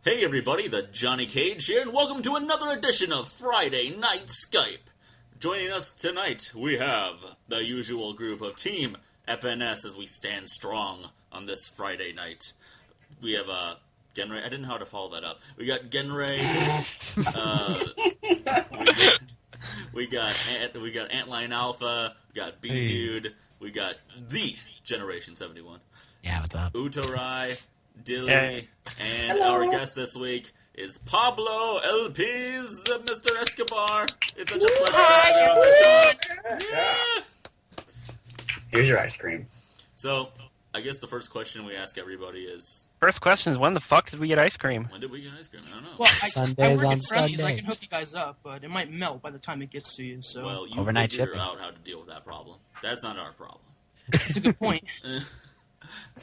Hey everybody, the Johnny Cage here, and welcome to another edition of Friday Night Skype. Joining us tonight, we have the usual group of Team FNS as we stand strong on this Friday night. We have Genray. I didn't know how to follow that up. We got Genray. we got Antlion Alpha. We got B Dude. We got the Generation 71. Yeah, what's up? Utorai, Dilly, and our guest this week is PablosLPs, Mr. Escobar. It's such a pleasure to have you on the show. Yeah. Here's your ice cream. So, I guess the first question we ask everybody is... First question is, when the fuck did we get ice cream? When did we get ice cream? I don't know. Well, I work on at Friendly's. I Sundays. can hook you guys up, but it might melt by the time it gets to you. So Well, you Overnight figure shipping. out how to deal with that problem. That's not our problem. that's a good point.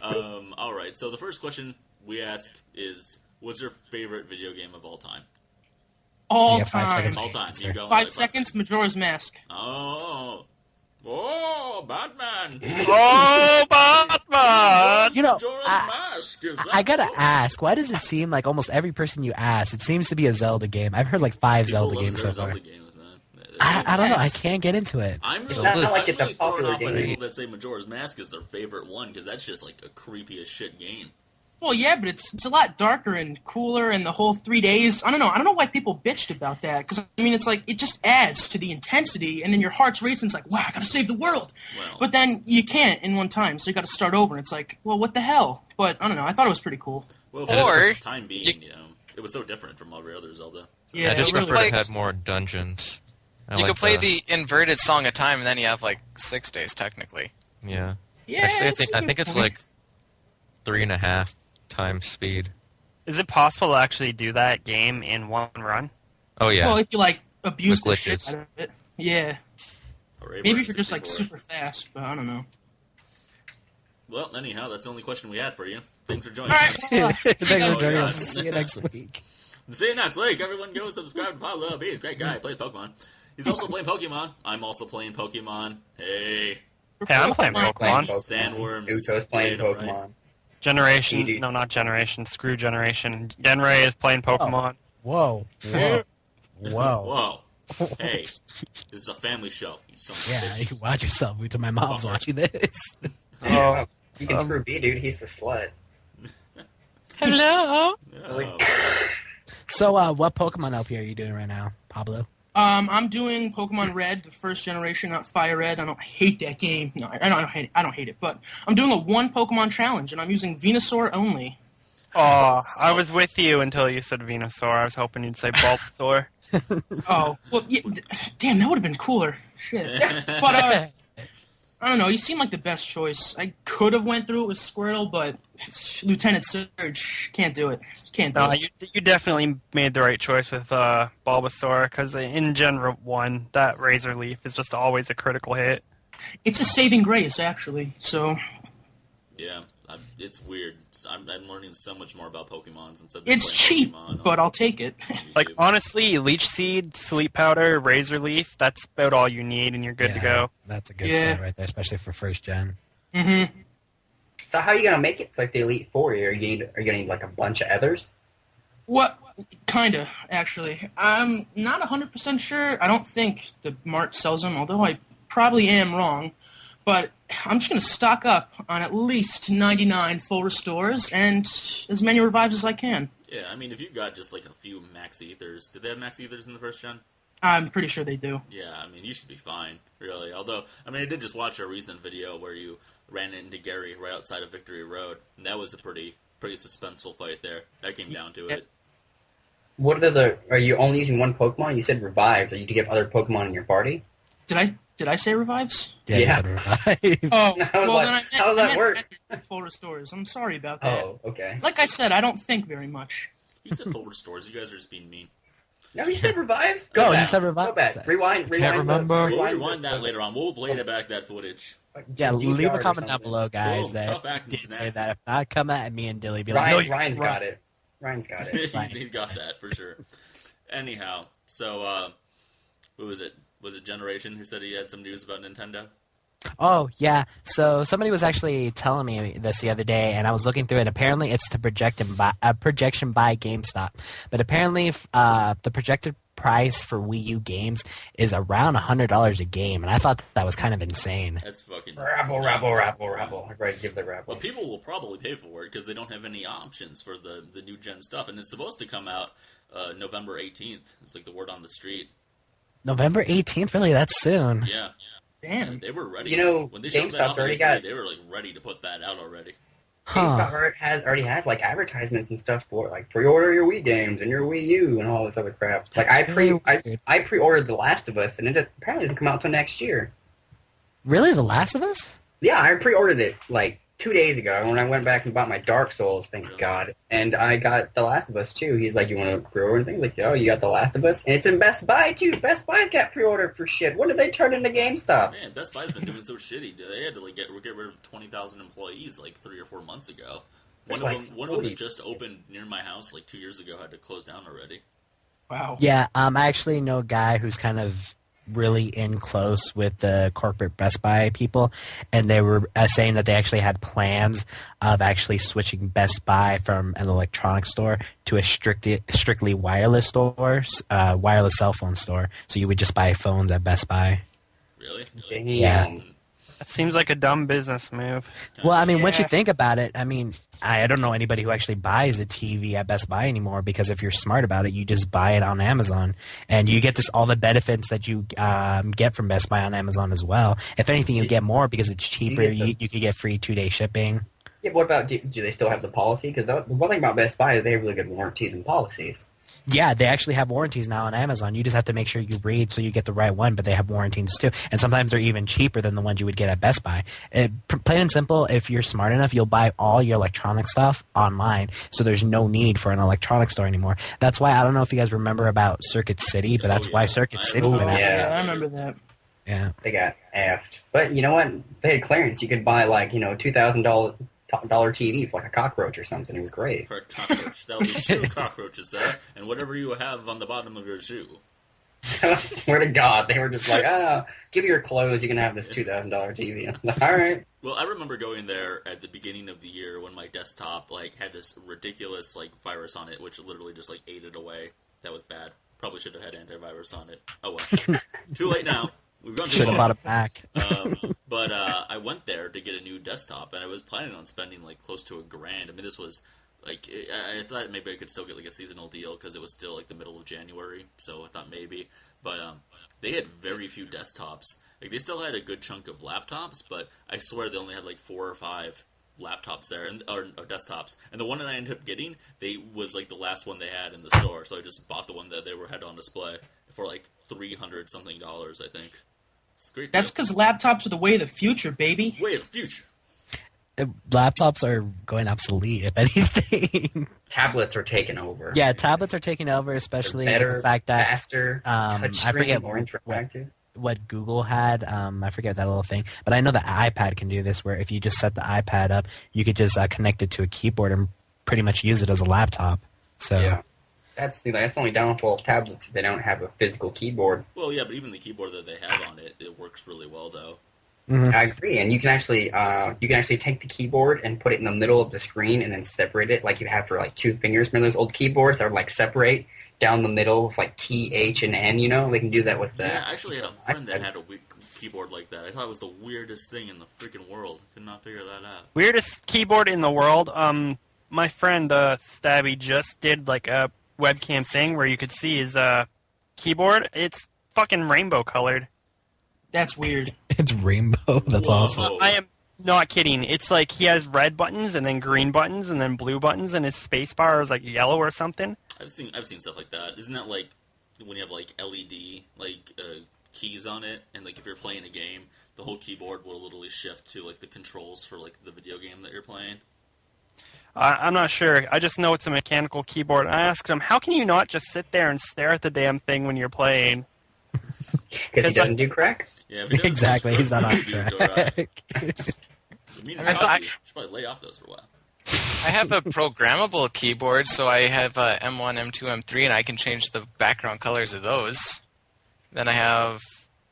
All right, so the first question we ask is, what's your favorite video game of all time? All Yeah, 5 time. seconds. All time. You go. 5 seconds. Majora's Mask. Oh, Batman! Oh, Batman! You know, Majora's I Mask. Is I gotta that so? ask, why does it seem like almost every person you ask, it seems to be a Zelda game? I've heard like 5 People Zelda love games so their far. Zelda games, man. I don't know, I Yes. can't get into it. I'm really, not I'm like it's a really thrown popular off by game. people that say Majora's Mask is their favorite one, because that's just like a creepy as shit game. Well, yeah, but it's a lot darker and cooler, and the whole 3 days. I don't know why people bitched about that. Because I mean, it's like it just adds to the intensity, and then your heart's racing. It's like, wow, I gotta save the world. Well, But then you can't in one time, so you got to start over. And it's like, well, what the hell? But I don't know. I thought it was pretty cool. well, Or for the time being, it was so different from every other Zelda. So- Yeah, I just it really prefer was. it had more dungeons. You could play the inverted Song of Time, and then you have like 6 days technically. Yeah. Yeah, Actually, it's a I good think it's point. like 3.5 times speed. Is it possible to actually do that game in one run? Oh yeah. Well, if you like abuse With the shit glitches. out of it, yeah. Hooray Maybe for if you're just like 64. super fast, but I don't know. Well, anyhow, that's the only question we had for you. Thanks for joining All us. right. Thanks for Oh, joining God. us. See you next week. See you next week. Everyone go subscribe to PablosLPs. Great guy. Plays Pokemon. He's also playing Pokemon. I'm also playing Pokemon. Hey. Hey, I'm playing Playing Pokemon. Sandworms. Uto's playing Played, alright. Pokemon. Generation, Edie. no, not Generation, screw Generation. Genray is playing Pokemon. Whoa. Whoa. Whoa. Whoa. Hey. This is a family show. You son of a Yeah, bitch. you can watch yourself. Wait till my mom's Fucker. watching this. Oh, You can screw B, dude. He's the slut. hello? Oh. So, what Pokemon LP are you doing right now, Pablo? I'm doing Pokemon Red, the first generation, not Fire Red. I don't hate that game. No, I don't hate it. But I'm doing a 1 Pokemon challenge, and I'm using Venusaur only. Oh, I was with you until you said Venusaur. I was hoping you'd say Bulbasaur. Oh, well, yeah, damn, that would have been cooler. Shit. But I don't know. You seem like the best choice. I could have went through it with Squirtle, but Lieutenant Surge can't do it. Can't do No, it. you definitely made the right choice with Bulbasaur, because in Gen 1, that Razor Leaf is just always a critical hit. It's a saving grace, actually. So Yeah. It's weird. I'm learning so much more about Pokemon since I've been it's playing cheap, Pokemon but on I'll take it. Like, YouTube. honestly, Leech Seed, Sleep Powder, Razor Leaf, that's about all you need, and you're good to Yeah, go. That's a good Yeah. set right there, especially for first gen. Mm-hmm. So how are you gonna make it to like the Elite Four? Are you gonna need like a bunch of others? What? Kinda, actually. I'm not 100% sure. I don't think the Mart sells them, although I probably am wrong. But I'm just going to stock up on at least 99 full restores and as many revives as I can. Yeah, I mean, if you've got just like a few Max Ethers, did they have Max Ethers in the first gen? I'm pretty sure they do. Yeah, I mean, you should be fine, really. Although, I mean, I did just watch a recent video where you ran into Gary right outside of Victory Road, and that was a pretty suspenseful fight there. That came down to it. What are you only using one Pokemon? You said revives. Are you to get other Pokemon in your party? Did I say revives? Yeah. Yeah. You said revive. Oh, How well does then that- how does that work? full restores. I'm sorry about that. Oh, okay. Like I said, I don't think very much. He said full restores. You guys are just being mean. No, you said revives. Go, you back. said revives. Go back. Rewind. remember. We'll Rewind, rewind that later on. We'll blade back that footage. Yeah, GTR leave a or comment down something. below, guys, Boom, that tough acting did snap. say that. If not, come at me and Dilly. Be like, no, Ryan's you're got it. Ryan's got it. Right. He's got that for sure. Anyhow, so who was it? Was it Generation who said he had some news about Nintendo? Oh, yeah. So somebody was actually telling me this the other day, and I was looking through it. Apparently, it's the projection by GameStop. But apparently, the projected price for Wii U games is around $100 a game, and I thought that was kind of insane. That's fucking Rabble, nuts. rabble, rabble, rabble. Everybody give the rabble. But people will probably pay for it because they don't have any options for the new gen stuff, and it's supposed to come out November 18th. It's like the word on the street. November 18th? Really? That's soon. Yeah. Damn. They were ready. You know, when they showed that GameStop's off already at got- E3, they were like ready to put that out already. GameStop Huh. already has like advertisements and stuff for like pre-order your Wii games and your Wii U and all this other crap. Like That's really weird. I pre-ordered The Last of Us and it apparently doesn't come out till next year. Really? The Last of Us? Yeah, I pre-ordered it like 2 days ago when I went back and bought my Dark Souls, thank God. And I got The Last of Us too. He's like, you want to pre-order anything? Like, oh, you got The Last of Us? And it's in Best Buy too. Best Buy got pre-ordered for shit. When did they turn into GameStop? Man, Best Buy's been doing so shitty. They had to like get rid of 20,000 employees like 3 or 4 months ago. One of them that just opened near my house like 2 years ago had to close down already. Wow. Yeah, I actually know a guy who's kind of really in close with the corporate Best Buy people, and they were saying that they actually had plans of actually switching Best Buy from an electronics store to a strictly wireless store, wireless cell phone store. So you would just buy phones at Best Buy. Really? Yeah. That seems like a dumb business move. Well, I mean, once you Yeah. think about it, I mean, I don't know anybody who actually buys a TV at Best Buy anymore, because if you're smart about it, you just buy it on Amazon, and you get all the benefits that you get from Best Buy on Amazon as well. If anything, you get more because it's cheaper. You could get free 2-day shipping. Yeah, but what about, do they still have the policy? Because the one thing about Best Buy is they have really good warranties and policies. Yeah, they actually have warranties now on Amazon. You just have to make sure you read so you get the right one, but they have warranties too. And sometimes they're even cheaper than the ones you would get at Best Buy. Plain and simple, if you're smart enough, you'll buy all your electronic stuff online, so there's no need for an electronic store anymore. That's why, I don't know if you guys remember about Circuit City, but that's why Circuit City remember went out. that. Yeah, I remember that. Yeah. They got effed. But you know what? They had clearance. You could buy like, $2,000 TV for like a cockroach or something. It was great. For a cockroach. That would be 2 cockroaches, sir, and whatever you have on the bottom of your shoe. I swear to God, they were just like, give me your clothes. You can have this $2,000 TV. I'm like, all right. Well, I remember going there at the beginning of the year when my desktop had this ridiculous virus on it, which literally just ate it away. That was bad. Probably should have had antivirus on it. Oh well. Too late now. We've gone too Should have far. bought it back. But I went there to get a new desktop, and I was planning on spending close to $1,000. I mean, this was I thought maybe I could still get a seasonal deal because it was still the middle of January, so I thought maybe. But they had very few desktops. They still had a good chunk of laptops, but I swear they only had 4 or 5 laptops there, or desktops. And the one that I ended up getting, was the last one they had in the store, so I just bought the one that they had on display for $300 something, I think. It's great. That's because laptops are the way of the future, baby. Way of the future. Laptops are going obsolete, if anything. Tablets are taking over. Yeah, tablets are taking over, They're especially better, the fact that faster, I touchscreen, forget more interactive. what Google had. I forget that little thing, but I know the iPad can do this, where if you just set the iPad up, you could just connect it to a keyboard and pretty much use it as a laptop. So Yeah. That's the only downfall of tablets. They don't have a physical keyboard. Well, yeah, but even the keyboard that they have on it, it works really well, though. I agree, and you can actually take the keyboard and put it in the middle of the screen and then separate it like you have for 2 fingers. Remember those old keyboards that are separate down the middle with T, H, and N? They can do that with the. Yeah, I actually had a friend that had a keyboard like that. I thought it was the weirdest thing in the freaking world. Could not figure that out. Weirdest keyboard in the world. My friend Stabby just did a webcam thing where you could see his keyboard. It's fucking rainbow colored. That's weird. it's rainbow. That's Whoa. awesome. I am not kidding. It's he has red buttons and then green buttons and then blue buttons, and his space bar is yellow or something. I've seen stuff like that. Isn't that when you have LED keys on it, and if you're playing a game, the whole keyboard will literally shift to the controls for the video game that you're playing? I'm not sure. I just know it's a mechanical keyboard. I asked him, how can you not just sit there and stare at the damn thing when you're playing? Because he doesn't do crack. Yeah, if he does Exactly, he's not on dude, track. I should probably lay off those for a while. I have a programmable keyboard, so I have M1, M2, M3, and I can change the background colors of those. Then I have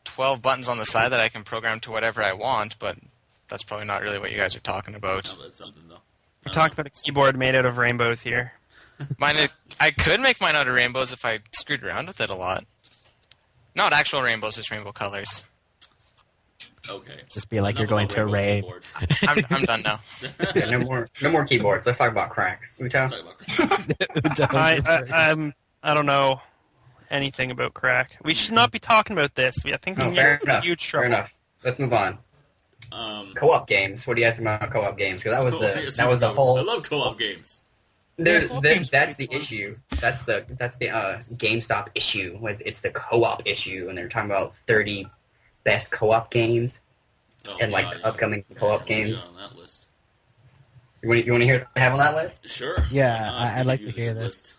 12 buttons on the side that I can program to whatever I want, but that's probably not really what you guys are talking about. No, that's something though. We're talking about a keyboard made out of rainbows here. I could make mine out of rainbows if I screwed around with it a lot. Not actual rainbows, just rainbow colors. Okay. Just be like Enough you're going about to a rainbow rave. keyboards. I'm done now. Yeah, no more keyboards. Let's talk about crack. Uta? Let's talk about I don't know anything about crack. We should not be talking about this. I think No, we're fair in enough. huge Fair trouble. enough. Let's move on. crack. Co-op games. What do you guys think about co-op games? Because Yes, that was the I whole. love co-op games. co-op games That's pretty the fun. issue. That's the GameStop issue. It's the co-op issue, and they're talking about 30 best co-op games Oh, and like God, the yeah. upcoming Yeah, co-op what do you games. got on that list? You want to hear what I have on that list? Sure. Yeah, why not? I'd We like could to use a hear good this. list.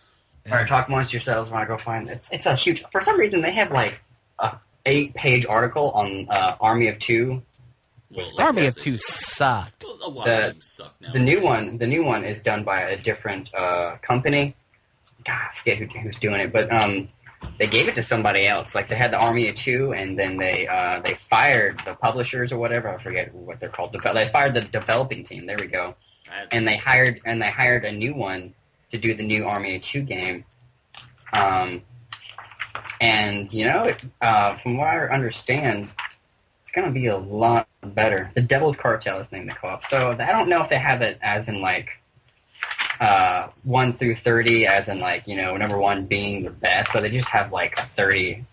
All right, talk amongst yourselves when I go find it. It's a huge. For some reason, they have like a 8-page article on Army of Two. Well, Army of I Two sucked. said, a lot The- of games suck now. The new one is done by a different company. God, I forget who's doing it, but they gave it to somebody else. Like they had the Army of Two, and then they fired the publishers or whatever. I forget what they're called. They fired the developing team. There we go. And they hired a new one to do the new Army of Two game. And you know, from what I understand, it's gonna be a lot better. The Devil's Cartel is named the co-op. So I don't know if they have it as in like 1 through 30, as in like, you know, number 1 being the best, but they just have like a 30,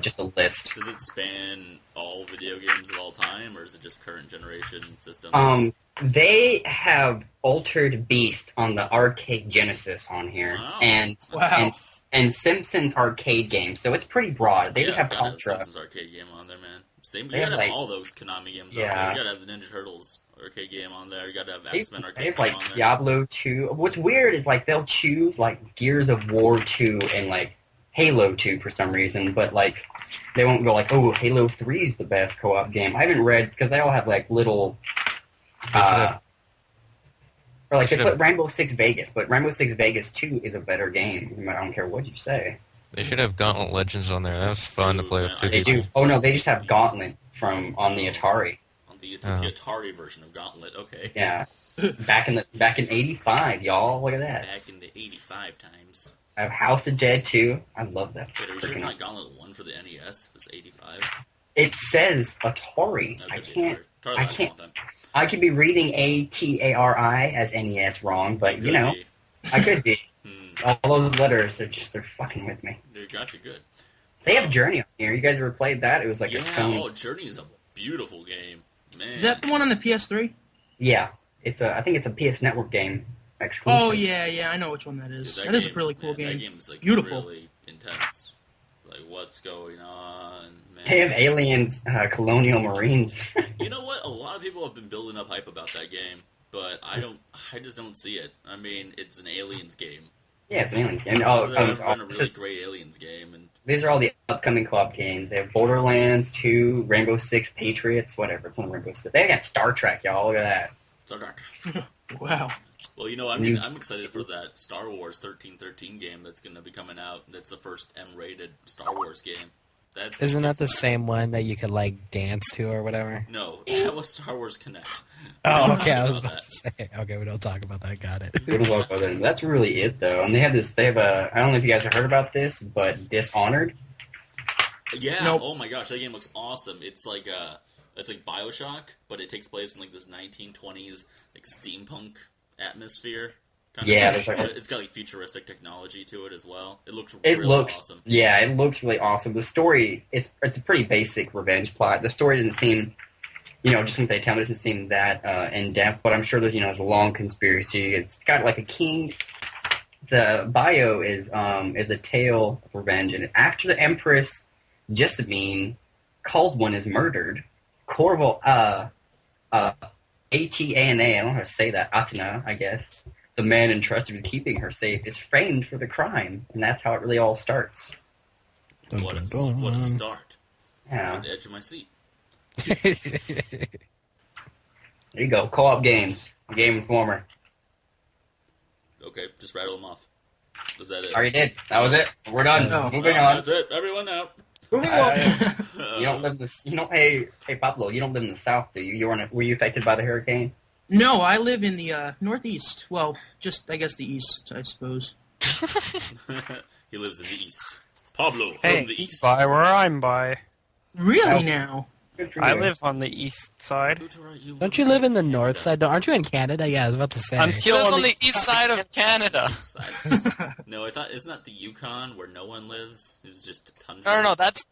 just a list. Does it span all video games of all time, or is it just current generation systems? They have Altered Beast on the Arcade Genesis on here, Wow. and Wow. and Simpsons arcade games, so it's pretty broad. They yeah, have gotta have Contra. Simpsons arcade game on there, man. Same. They You have, gotta have like- all those Konami games on Yeah. there. You gotta have the Ninja Turtles arcade game on there. You gotta have They X-Men arcade have game like on there. Diablo 2. What's weird is like they'll choose like Gears of War 2 and like Halo 2 for some reason, but like they won't go like, oh, Halo 3 is the best co-op game. I haven't read because they all have like little, or like they put Rainbow Six Vegas, but Rainbow Six Vegas 2 is a better game. I don't care what you say. They should have Gauntlet Legends on there. That was fun to play with two They people. do. Oh no, they just have Gauntlet on the Atari. On the Oh. Atari version of Gauntlet. Okay. Yeah, back in '85, y'all. Look at that. Back in the 85 times. I have House of Dead 2. I love that. Wait, are you sure it's freaking- not Gauntlet 1 for the NES? If it's 85? It says Atari. That I could be can't. Atari. Atari I lasts a can't- long time. I could be reading ATARI as NES wrong, but you know, Could be. I could be. Hmm. All those letters are they're fucking with me. They got you good. They have Journey on here. You guys ever played that? It was like yeah, a Sony. oh, Journey is a beautiful game. Man. Is that the one on the PS3? Yeah, I think it's a PS Network game exclusive. Oh yeah, I know which one that is. Dude, That is a game, really cool man, game. That game's like Beautiful. really intense. Like what's going on, man? They have aliens, colonial marines. You know what? A lot of people have been building up hype about that game, but I just don't see it. I mean, it's an aliens game. Yeah, it's an alien game. They've done a really great aliens game, and These are all the upcoming co-op games. They have Borderlands 2, Rainbow Six Patriots, whatever. It's on Rainbow Six. They got Star Trek, y'all. Look at that. Star Trek. Wow. Well, you know, I mean, I'm excited for that Star Wars 1313 game that's going to be coming out. That's the first M-rated Star Wars game. That's Isn't that the same one that you could like dance to or whatever? No, that was Star Wars Connect. Oh, We're okay. I talking was about about to say. Okay, we don't talk about that. Got it. We don't talk about that. That's really it, though. And they have a, I don't know if you guys have heard about this, but Dishonored. Yeah. Nope. Oh my gosh, that game looks awesome. It's like BioShock, but it takes place in like this 1920s like steampunk atmosphere. Kind Yeah, of, there's like a- it's got like futuristic technology to it as well. It looks It really looks, awesome. yeah, it looks really awesome. The story, it's a pretty basic revenge plot. The story didn't seem, just from what they tell me, it doesn't seem that in depth. But I'm sure there's a long conspiracy. It's got like a king. The bio is a tale of revenge, and after the Empress Jessamine, called one is murdered. Corval, Atana, I don't know how to say that. Atana, I guess. The man entrusted with keeping her safe is framed for the crime, and that's how it really all starts. What a start. Yeah. On the edge of my seat. There you go. Co-op games. Game Informer. Okay, just rattle them off. Was that it? Already did. That was it. We're done. No. Moving on. That's it. Everyone out. Moving on. You don't live in the. You don't. Hey, Pablo, you don't live in the South, do you? Were you affected by the hurricane? No, I live in the Northeast. Well, just I guess the East, I suppose. He lives in the East. Pablo Hey, from the East. by where I'm by. Really Oh. now? Good for I you. live on the east side. Don't you live in the north side? Aren't you in Canada? Yeah, I was about to say. I'm He still lives on the east side of Canada. East side. No, I thought isn't that the Yukon where no one lives? It's just tundra. No, that's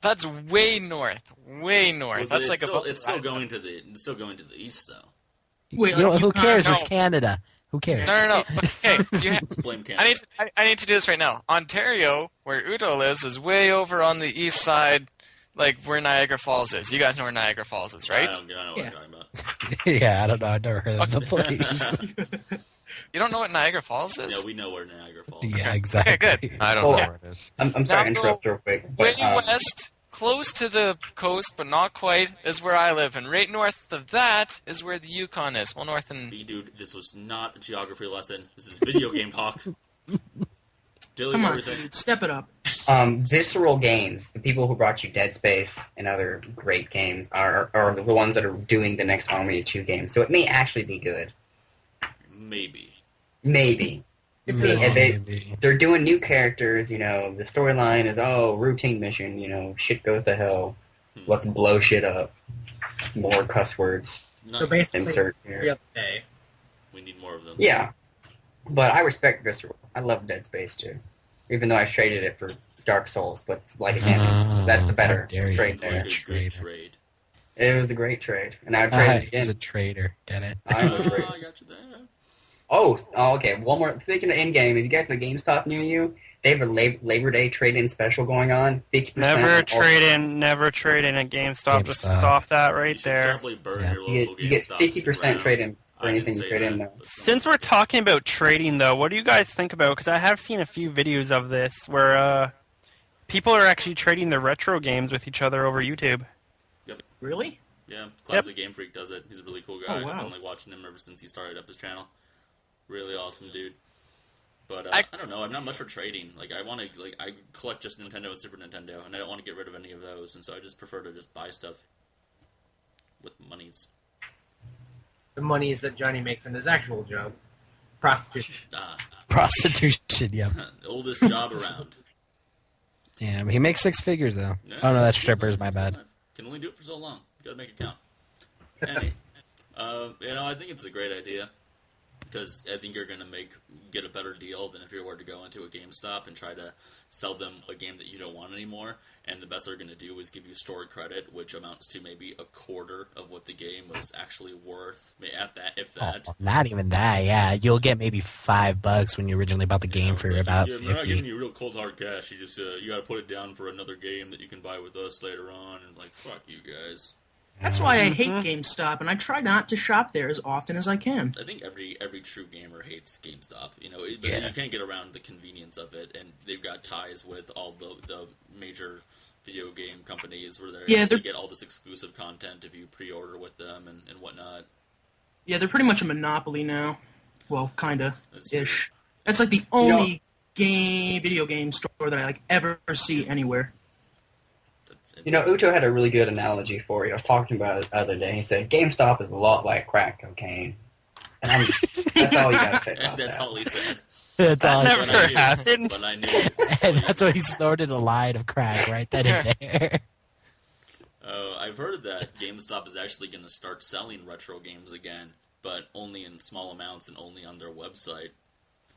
way north. Way north. Well, That's it's like still, above. it's still going to the east though. Wait, You know, like who Yukon- cares? No. It's Canada. Who cares? No. Okay, Let's blame Canada. I need to do this right now. Ontario, where Udo lives, is way over on the east side, like where Niagara Falls is. You guys know where Niagara Falls is, right? I know what you're talking about. Yeah, I don't know. I've never heard of the place. You don't know what Niagara Falls is? Yeah, we know where Niagara Falls is. Yeah, exactly. Okay, good. I don't Oh. know where it is. I'm sorry to Now interrupt real quick. Way But, west, close to the coast, but not quite, is where I live. And right north of that is where the Yukon is. Well, north and... Dude, this was not a geography lesson. This is video game talk. Dilly, Come what on, were you saying? dude, step it up. Visceral Games, the people who brought you Dead Space and other great games, are the ones that are doing the next Harmony 2 game. So it may actually be good. Maybe. Maybe. See, and they're doing new characters, the storyline is, routine mission, shit goes to hell. Let's blow shit up. More cuss words. Nice. So basically, Insert here. every other day. We need more of them. Yeah. But I respect Visceral. I love Dead Space too. Even though I traded it for Dark Souls, but like again, that's the better how dare you. trade Like there. a good Traitor. trade. It was a great trade. And I would trade it He's again. a traitor. Get it? I'm a trade. I got you there. Oh, okay. One more. Speaking of in-game, if you guys have a GameStop near you, they have a Labor Day trade-in special going on. 50%. Never on all- trade in at GameStop. Just GameStop. stop that You right should there. definitely burn Yeah. your You local get, you get GameStop 50% around. trade-in for I anything didn't you say trade in that, now. but Since we're talking about trading, though, what do you guys think about? Because I have seen a few videos of this where people are actually trading their retro games with each other over YouTube. Really? yeah, Classic Game Freak does it. He's a really cool guy. Oh, wow. I've been watching him ever since he started up his channel. Really awesome dude. But I- I don't know. I'm not much for trading. I collect just Nintendo and Super Nintendo, and I don't want to get rid of any of those. And so I just prefer to just buy stuff with monies. The monies that Johnny makes in his actual job. Prostitution. Prostitution. Yeah. Oldest job around. Yeah. But he makes 6 figures though. Yeah, Oh no, that's it's good strippers. life, My it's good bad. life. Can only do it for so long. You gotta make it count. Anyway, I think it's a great idea because I think you're gonna get a better deal than if you were to go into a GameStop and try to sell them a game that you don't want anymore. And the best they're gonna do is give you store credit, which amounts to maybe a quarter of what the game was actually worth. At that, if that. Oh, not even that. Yeah, you'll get maybe $5 when you originally bought the game for It's like, about yeah, we're not giving 50. you real cold hard cash. You just you got to put it down for another game that you can buy with us later on. And like, fuck you guys. That's why I hate GameStop, and I try not to shop there as often as I can. I think every true gamer hates GameStop. But Yeah. you can't get around the convenience of it, and they've got ties with all the major video game companies where Yeah, they they're- get all this exclusive content if you pre-order with them and whatnot. Yeah, they're pretty much a monopoly now. Well, kinda That's ish. That's like the only video game store that I ever see anywhere. Ucho had a really good analogy for you. I was talking about it the other day. He said, GameStop is a lot like crack cocaine. And that's all you gotta say about That's that. all he said. That's all. Never But I knew- happened. But I knew it. And that's why he snorted a line of crack right then and there. I've heard that GameStop is actually going to start selling retro games again, but only in small amounts and only on their website,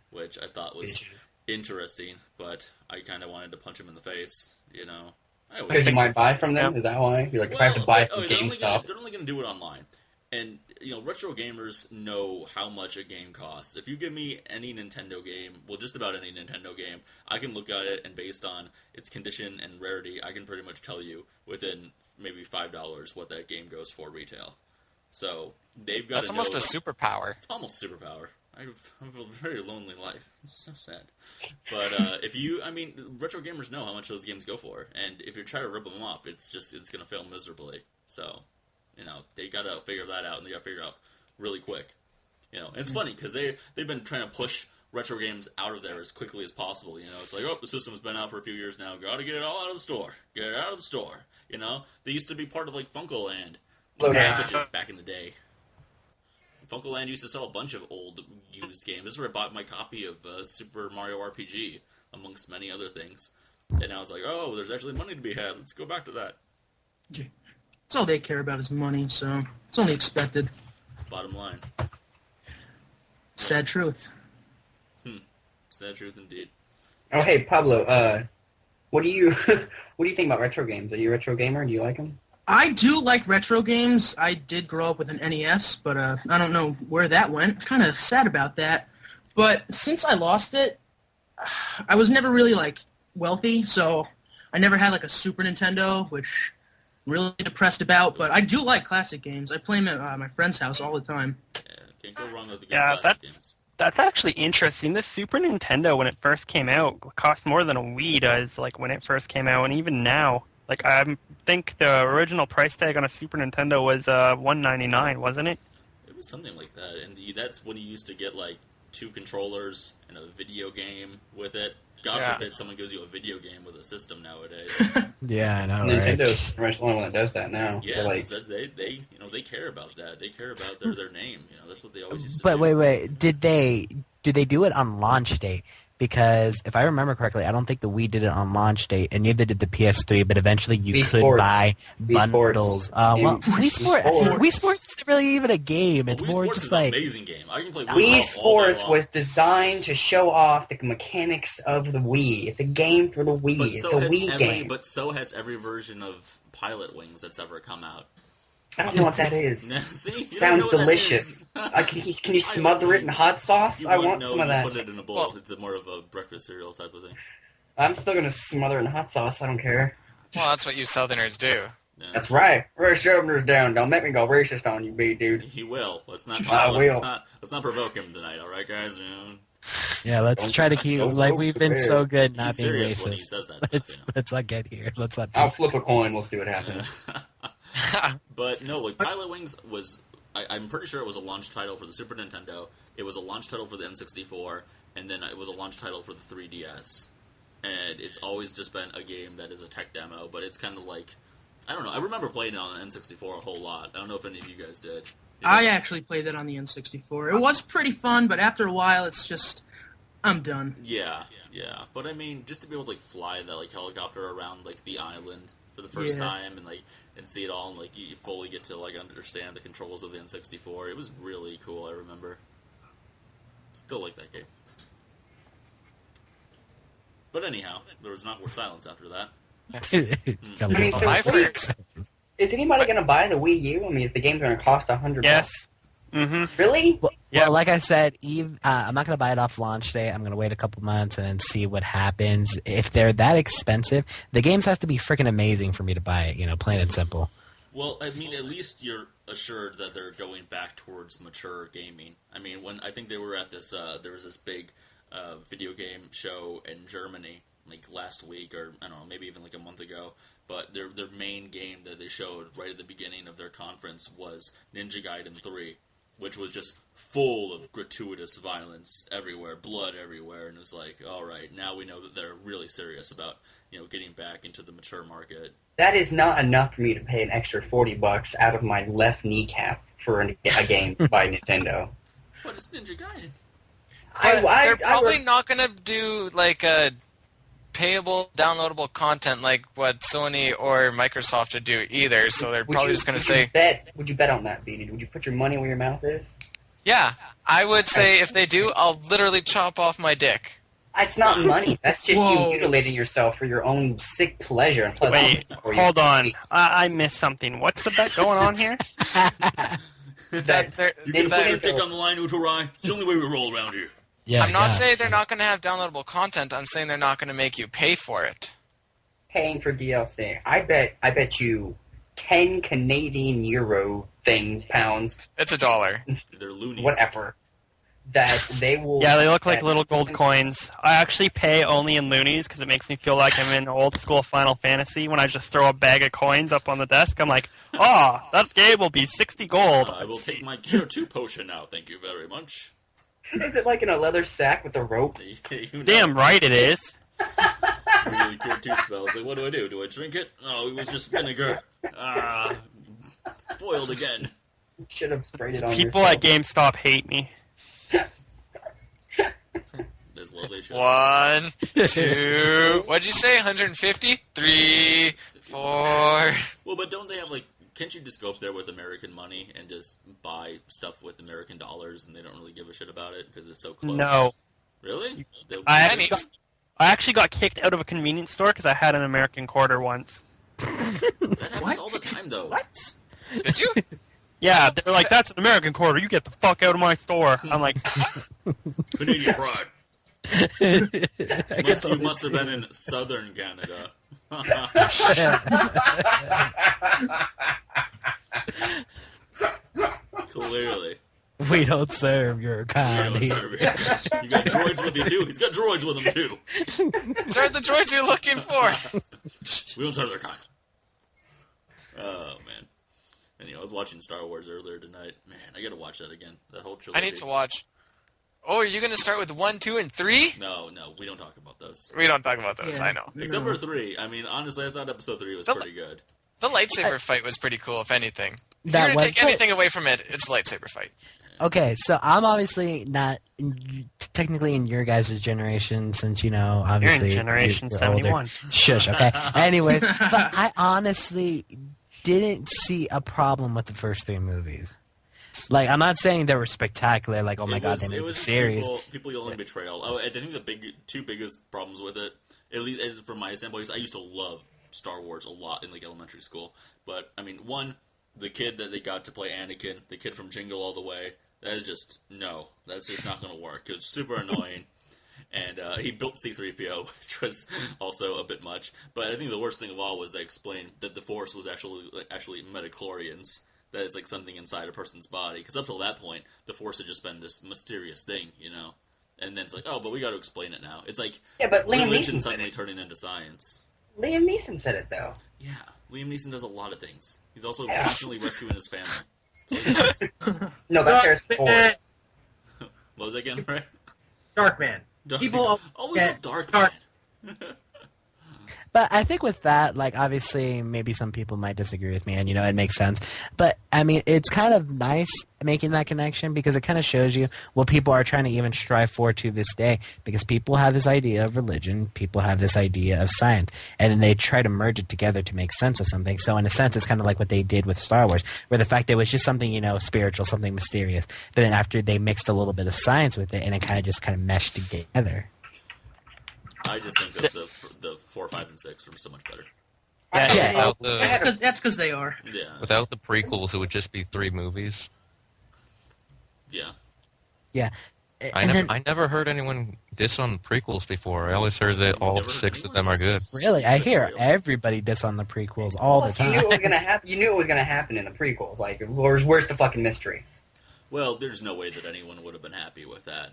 which I thought was interesting, but I kind of wanted to punch him in the face, I always- Because you might buy from them? Is that why? You're like, if I have to buy from GameStop. they're only going to do it online. And, retro gamers know how much a game costs. If you give me any Nintendo game, well, just about any Nintendo game, I can look at it, and based on its condition and rarity, I can pretty much tell you within maybe $5 what that game goes for retail. So, they've got That's to almost know... a superpower. It's almost superpower. I have a very lonely life. It's so sad. But retro gamers know how much those games go for, and if you try to rip them off, it's going to fail miserably. So, they got to figure that out, and they got to figure out really quick. And it's funny because they've been trying to push retro games out of there as quickly as possible. It's like, oh, the system's been out for a few years now. Got to get it all out of the store. Get it out of the store. They used to be part of like Funkoland, packages back in the day. Funkoland used to sell a bunch of old used games. This is where I bought my copy of Super Mario RPG, amongst many other things. And now it's like, oh, there's actually money to be had. Let's go back to that. That's all they care about is money, so it's only expected. It's bottom line. Sad truth. Sad truth indeed. Oh, hey, Pablo, what do you think about retro games? Are you a retro gamer? Do you like them? I do like retro games. I did grow up with an NES, but I don't know where that went. Kind of sad about that. But since I lost it, I was never really, like, wealthy, so I never had, like, a Super Nintendo, which I'm really depressed about. But I do like classic games. I play them at my friend's house all the time. Yeah, can't go wrong with the good classic games. That's actually interesting. The Super Nintendo, when it first came out, cost more than a Wii does, like, when it first came out, and even now. Like, I think the original price tag on a Super Nintendo was $199, wasn't it? It was something like that, and that's when you used to get, like, 2 controllers and a video game with it. God forbid someone gives you a video game with a system nowadays. Yeah, I know, right? Nintendo's pretty much the only one that does that now. Yeah, like, they care about that. They care about their name. That's what they always used to But do. wait, did they do it on launch date? Because if I remember correctly, I don't think the Wii did it on launch date, and neither did the PS3. But eventually, you could buy bundles. Wii Sports isn't really even a game. It's Wii more Sports just is like an amazing game. I can play Wii Golf all day Sports long. was designed to show off the mechanics of the Wii. It's a game for the Wii. But It's so a has Wii every, game. But so has every version of Pilot Wings that's ever come out. I don't know what that is. See? You don't Sounds know what that delicious. is. Can you smother it in hot sauce? You I wouldn't want know, some of you that. put it in a bowl. Well- It's more of a breakfast cereal type of thing. I'm still gonna smother it in hot sauce. I don't care. Well, that's what you Southerners do. Yeah. That's right. Raise shoulders down. Don't make me go racist on you, big dude. He will. Let's not provoke him tonight, all right, guys? yeah. Let's try to keep like we've been so good not He's being serious when he racist. says that stuff. Let's not get here. Let's not. I'll flip a coin. We'll see what happens. But no, like Pilot Wings was. I'm pretty sure it was a launch title for the Super Nintendo. It was a launch title for the N64, and then it was a launch title for the 3DS. And it's always just been a game that is a tech demo, but it's kind of like, I don't know. I remember playing it on the N64 a whole lot. I don't know if any of you guys did. I actually played that on the N64. It was pretty fun, but after a while, it's just, I'm done. Yeah. But I mean, just to be able to like fly that like helicopter around like the island for the first time and see it all and like you fully get to like understand the controls of the N64. It was really cool. I remember. Still like that game. But anyhow, there was not silence after that. I mean, so My what do you- first. is anybody going to buy the Wii U? I mean, if the game's going to cost $100, Yes. Mm-hmm. really? Well, like I said, I'm not going to buy it off launch day. I'm going to wait a couple months and then see what happens. If they're that expensive, the games has to be freaking amazing for me to buy it, plain and simple. Well, I mean, at least you're assured that they're going back towards mature gaming. I mean, when I think they were at this, there was this big video game show in Germany, like last week, or I don't know, maybe even like a month ago. But their main game that they showed right at the beginning of their conference was Ninja Gaiden 3, which was just full of gratuitous violence everywhere, blood everywhere, and it was like, all right, now we know that they're really serious about getting back into the mature market. That is not enough for me to pay an extra $40 out of my left kneecap for a game by Nintendo. But it's Ninja Gaiden. But they're probably not going to do like a payable, downloadable content like what Sony or Microsoft would do either. So they're probably just going to say, Would you bet on that, Beanie? Would you put your money where your mouth is? yeah, I would say if they do, I'll literally chop off my dick. It's not money. That's just Whoa. you mutilating yourself for your own sick pleasure. And plus, Wait, hold on. I missed something. What's the bet going on here? That, You can put your Nintendo- dick on the line, Utorai. It's the only way we roll around here. Yeah, I'm not saying they're not going to have downloadable content. I'm saying they're not going to make you pay for it. paying for DLC. I bet you 10 Canadian euro pounds, It's $1. They're loonies. whatever, that they will. Yeah, they look like that- little gold coins. I actually pay only in loonies because it makes me feel like I'm in old school Final Fantasy when I just throw a bag of coins up on the desk. I'm like, that game will be 60 gold. I will take my Cure 2 potion now, thank you very much. Is it like in a leather sack with a rope? Damn right it is. Really cured 2 spells. Like, what do? Do I drink it? No, it was just vinegar. Foiled again. Should have sprayed it on People yourself. at GameStop hate me. As well they should. 1, 2. What'd you say? 150? 3, 4. Well, but don't they have, like, can't you just go up there with American money and just buy stuff with American dollars and they don't really give a shit about it because it's so close? No. Really? I actually got kicked out of a convenience store because I had an American quarter once. That happens all the time, though. What? Did you? Yeah, they're like, that's an American quarter. You get the fuck out of my store. I'm like, Canadian pride. You must have been in southern Canada. Clearly. We don't serve your kind. You got droids with you, too. He's got droids with him, too. These are the droids you're looking for. We don't serve their kind. Oh, man. And, I was watching Star Wars earlier tonight. Man, I gotta watch that again. That whole trilogy. I need to watch. Oh, are you going to start with 1, 2, and 3? No, we don't talk about those. We don't talk about those, Yeah. I know. Except for 3. I mean, honestly, I thought episode 3 was pretty good. The lightsaber fight was pretty cool, if anything. If That you're going was to take anything away from it, it's a lightsaber fight. Okay, so I'm obviously not technically in your guys' generation since, obviously... You're in Generation you're 71. older. Shush, okay. Anyways, but I honestly didn't see a problem with the first 3 movies. Like, I'm not saying they were spectacular, like, oh my god, they made the series. People yelling betrayal. Oh, I think the 2 biggest problems with it, at least from my standpoint, is I used to love Star Wars a lot in, like, elementary school. But, I mean, one, the kid that they got to play Anakin, the kid from Jingle All the Way, that is just, no, that's just not going to work. It was super annoying. And he built C-3PO, which was also a bit much. But I think the worst thing of all was they explained that the Force was actually midichlorians. That is like something inside a person's body. Because up till that point, the Force had just been this mysterious thing, And then it's like, oh, but we got to explain it now. It's like but Liam religion Neeson suddenly turning into science. Liam Neeson said it, though. Yeah, Liam Neeson does a lot of things. He's also constantly rescuing his family. No, that's Harrison Ford. What was that again, right? Darkman. People always a Darth Man. But I think with that, like, obviously, maybe some people might disagree with me, and, it makes sense. But, I mean, it's kind of nice making that connection because it kind of shows you what people are trying to even strive for to this day. Because people have this idea of religion, people have this idea of science, and then they try to merge it together to make sense of something. So, in a sense, it's kind of like what they did with Star Wars, where the fact that it was just something, spiritual, something mysterious. But then after they mixed a little bit of science with it, and it kind of meshed together. I just think that the 4, 5, and 6 are so much better. Yeah. That's because they are. Yeah. Without the prequels, it would just be 3 movies. Yeah. Yeah. I never heard anyone diss on the prequels before. I always heard that all 6 of them are good. Really, I hear everybody diss on the prequels all the time. You knew it was gonna happen. You knew it was gonna happen in the prequels. Like, where's the fucking mystery? Well, there's no way that anyone would have been happy with that.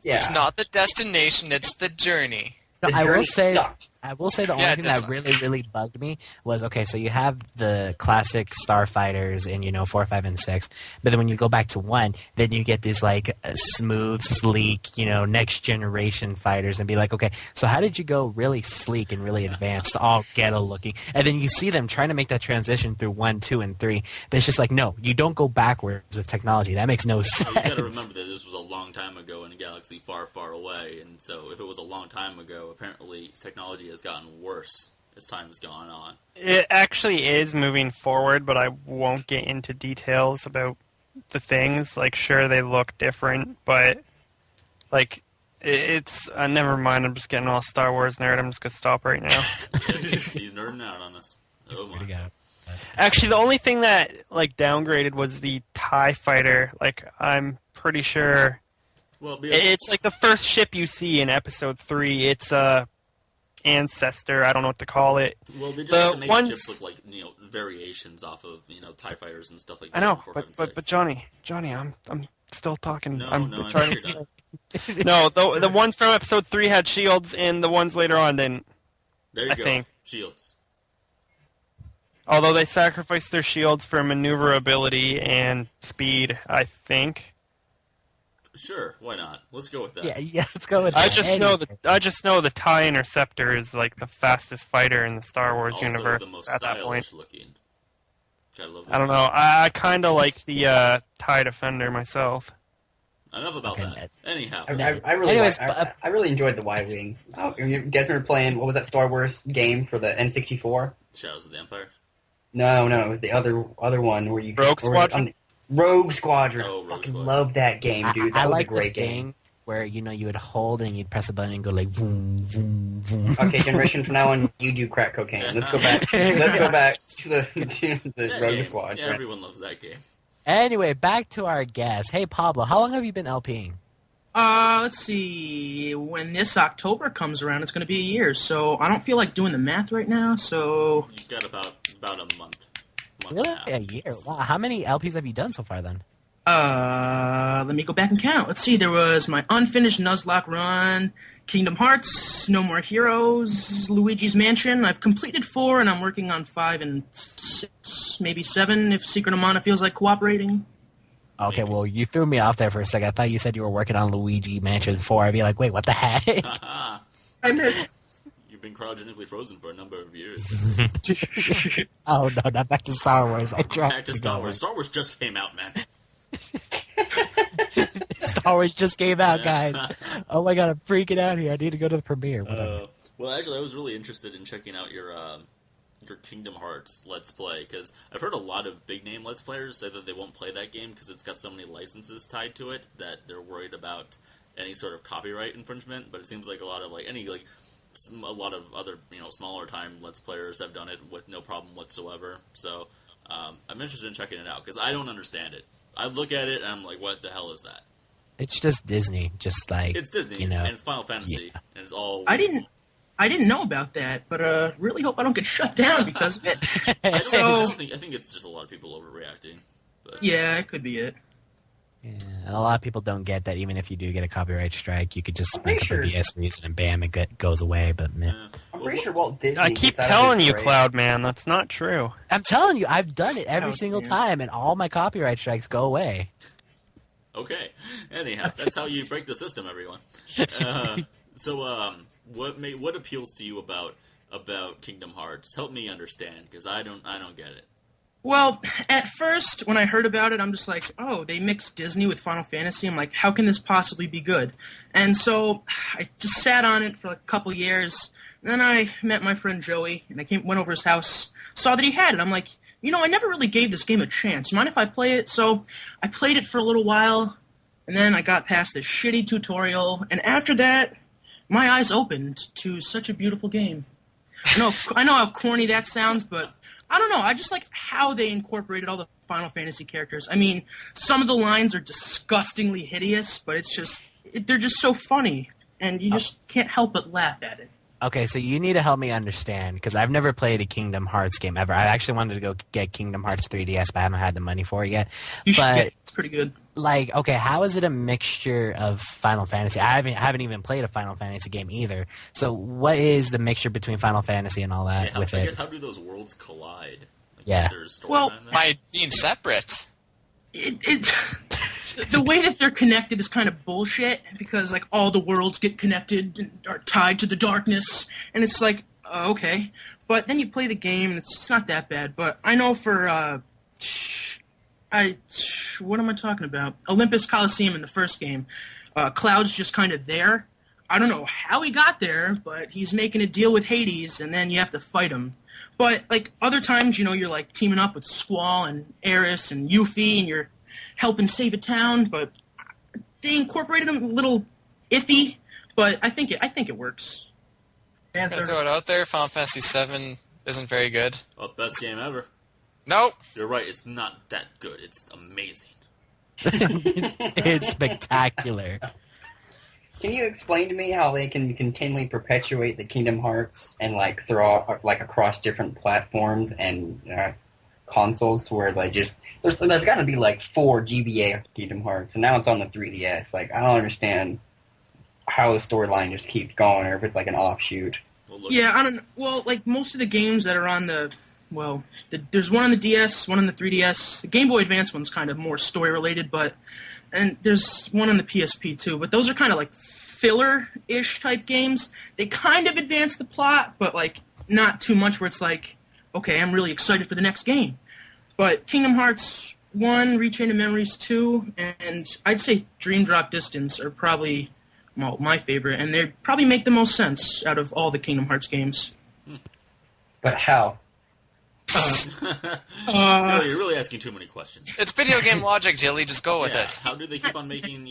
It's not the destination; it's the journey. No, The I will journey say sucked. the only thing that really, really bugged me was, okay, so you have the classic starfighters in, 4, 5, and 6, but then when you go back to 1, then you get these, like, smooth, sleek, next generation fighters and be like, okay, so how did you go really sleek and really advanced, all ghetto looking? And then you see them trying to make that transition through 1, 2, and 3, but it's just like, no, you don't go backwards with technology. That makes no sense. Well, you gotta remember that this was a long time ago in a galaxy far, far away, and so if it was a long time ago, apparently technology has gotten worse as time has gone on. It actually is moving forward, but I won't get into details about the things. Like, sure, they look different, but, like, it's... never mind, I'm just getting all Star Wars nerd. I'm just going to stop right now. He's nerding out on us. Oh my. Actually, the only thing that, like, downgraded was the TIE fighter. Like, I'm pretty sure... Well, it's like the first ship you see in Episode 3. It's Ancestor, I don't know what to call it. Well, they just have to make ships look like, variations off of, TIE fighters and stuff like that. I know, but Johnny, I'm still talking. No, I'm no, trying you're to... No, the ones from Episode 3 had shields, and the ones later on didn't. There you I go. think. Shields. Although they sacrificed their shields for maneuverability and speed, I think. Sure, why not? Let's go with that. Yeah, let's go with I that. just know the TIE Interceptor is like the fastest fighter in the Star Wars Also, universe the most at that point. stylish looking. I don't know. I kind of like the TIE Defender myself. Enough about that. Anyhow. I really enjoyed the Y-Wing. Oh, you guys were playing, what was that Star Wars game for the N64? Shadows of the Empire? No, it was the other one where you... Rogue Squadron? Rogue Squadron. Oh, Rogue Fucking love that game, dude. That was a great game. Where, you would hold and you'd press a button and go like, boom, boom, boom. Okay, generation from now on, you do crack cocaine. Let's go back to the Rogue Squadron. Yeah, everyone loves that game. Anyway, back to our guest. Hey, Pablo, how long have you been LPing? Let's see. When this October comes around, it's going to be a year. So I don't feel like doing the math right now. So You got about a month. Really? A year? Wow. How many LPs have you done so far then? let me go back and count. Let's see. There was my unfinished Nuzlocke run, Kingdom Hearts, No More Heroes, Luigi's Mansion. I've completed 4, and I'm working on 5 and 6, maybe 7 if Secret of Mana feels like cooperating. Okay, well, you threw me off there for a second. I thought you said you were working on Luigi Mansion 4. I'd be like, wait, what the heck? I missed. You've been cryogenically frozen for a number of years. Oh, no, not back to Star Wars. Back to Star Wars. Star Wars just came out, man. Star Wars just came out, guys. Oh my god, I'm freaking out here. I need to go to the premiere. Well, actually, I was really interested in checking out your Kingdom Hearts Let's Play, because I've heard a lot of big-name Let's Players say that they won't play that game because it's got so many licenses tied to it that they're worried about any sort of copyright infringement, but it seems like a lot of other smaller time Let's Players have done it with no problem whatsoever. So I'm interested in checking it out because I don't understand it. I look at it and I'm like, what the hell is that? It's just Disney, just like it's Disney, and it's Final Fantasy, and it's all. I didn't know about that, but really hope I don't get shut down because of it. I think it's just a lot of people overreacting. But. Yeah, it could be it. Yeah, and a lot of people don't get that even if you do get a copyright strike, you could just make up a BS reason and bam, it goes away. But man, I'm pretty sure Walt Disney. I keep telling you, Cloud Man, that's not true. I'm telling you, I've done it every single time, and all my copyright strikes go away. Okay. Anyhow, that's how you break the system, everyone. What appeals to you about Kingdom Hearts? Help me understand, because I don't get it. Well, at first, when I heard about it, I'm just like, oh, they mixed Disney with Final Fantasy. I'm like, how can this possibly be good? And so I just sat on it for a couple years. And then I met my friend Joey, and I went over his house, saw that he had it. I'm like, I never really gave this game a chance. Mind if I play it? So I played it for a little while, and then I got past this shitty tutorial. And after that, my eyes opened to such a beautiful game. I know how corny that sounds, but I don't know. I just like how they incorporated all the Final Fantasy characters. I mean, some of the lines are disgustingly hideous, but they're just so funny, and you just can't help but laugh at it. Okay, so you need to help me understand, because I've never played a Kingdom Hearts game ever. I actually wanted to go get Kingdom Hearts 3DS, but I haven't had the money for it yet. You should get it. It's pretty good. Like, okay, how is it a mixture of Final Fantasy? I haven't even played a Final Fantasy game either. So what is the mixture between Final Fantasy and all that with it? I guess how do those worlds collide? Yeah. By being separate. The way that they're connected is kind of bullshit, because like all the worlds get connected and are tied to the darkness, and it's like, okay. But then you play the game, and it's not that bad. But I know for what am I talking about? Olympus Coliseum in the first game, Cloud's just kind of there. I don't know how he got there, but he's making a deal with Hades, and then you have to fight him. But like other times, you're like teaming up with Squall and Eris and Yuffie, and you're helping save a town. But they incorporated them a little iffy, but I think it works. Can I throw it out there? Final Fantasy VII isn't very good. Oh, best game ever. Nope. You're right. It's not that good. It's amazing. It's spectacular. Can you explain to me how they can continually perpetuate the Kingdom Hearts and like throw like across different platforms and consoles to where there's got to be like 4 GBA Kingdom Hearts, and now it's on the 3DS. Like, I don't understand how the storyline just keeps going, or if it's like an offshoot. Yeah, I don't. Well, like most of the games that are on there's one on the DS, one on the 3DS. The Game Boy Advance one's kind of more story related, but and there's one on the PSP too, but those are kind of like filler-ish type games. They kind of advance the plot, but like not too much where it's like, okay, I'm really excited for the next game. But Kingdom Hearts 1, Rechain of Memories 2, and I'd say Dream Drop Distance are probably my favorite, and they probably make the most sense out of all the Kingdom Hearts games. But how? Joey, you're really asking too many questions. It's video game logic, Jilly. Just go with Yeah, it. how do they keep on making,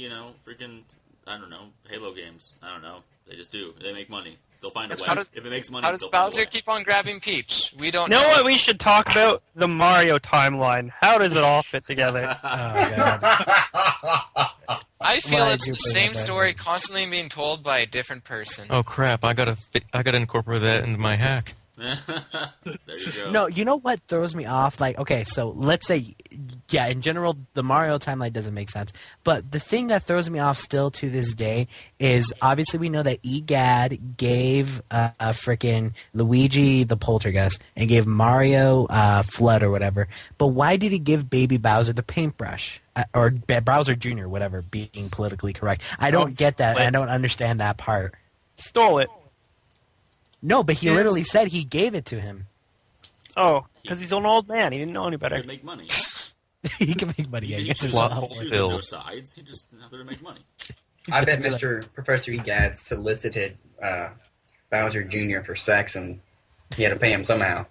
freaking, I don't know, Halo games? I don't know. They just do. They make money. They'll find a way. If it makes money, How does they'll find a Bowser way. keep on grabbing Peach? We don't You know know. what we should talk about? The Mario timeline. How does it all fit together? I feel Why it's did you the bring same up that? story constantly being told by a different person. Oh crap! I gotta incorporate that into my hack. There you go. No, you know what throws me off? Like, okay, so let's say, yeah, in general, the Mario timeline doesn't make sense. But the thing that throws me off still to this day is obviously we know that EGAD gave frickin' Luigi the Poltergeist and gave Mario Flood or whatever. But why did he give Baby Bowser the paintbrush? Or Bowser Jr., whatever, being politically correct. I don't get that. I don't understand that part. Stole it. No, but he literally said he gave it to him. Oh, because he's an old man. He didn't know any He better. could make money. He can make money. I He guess. chooses no sides. He just out there to make money. I bet Mr. Professor Egad solicited Bowser Jr. for sex, and he had to pay him somehow.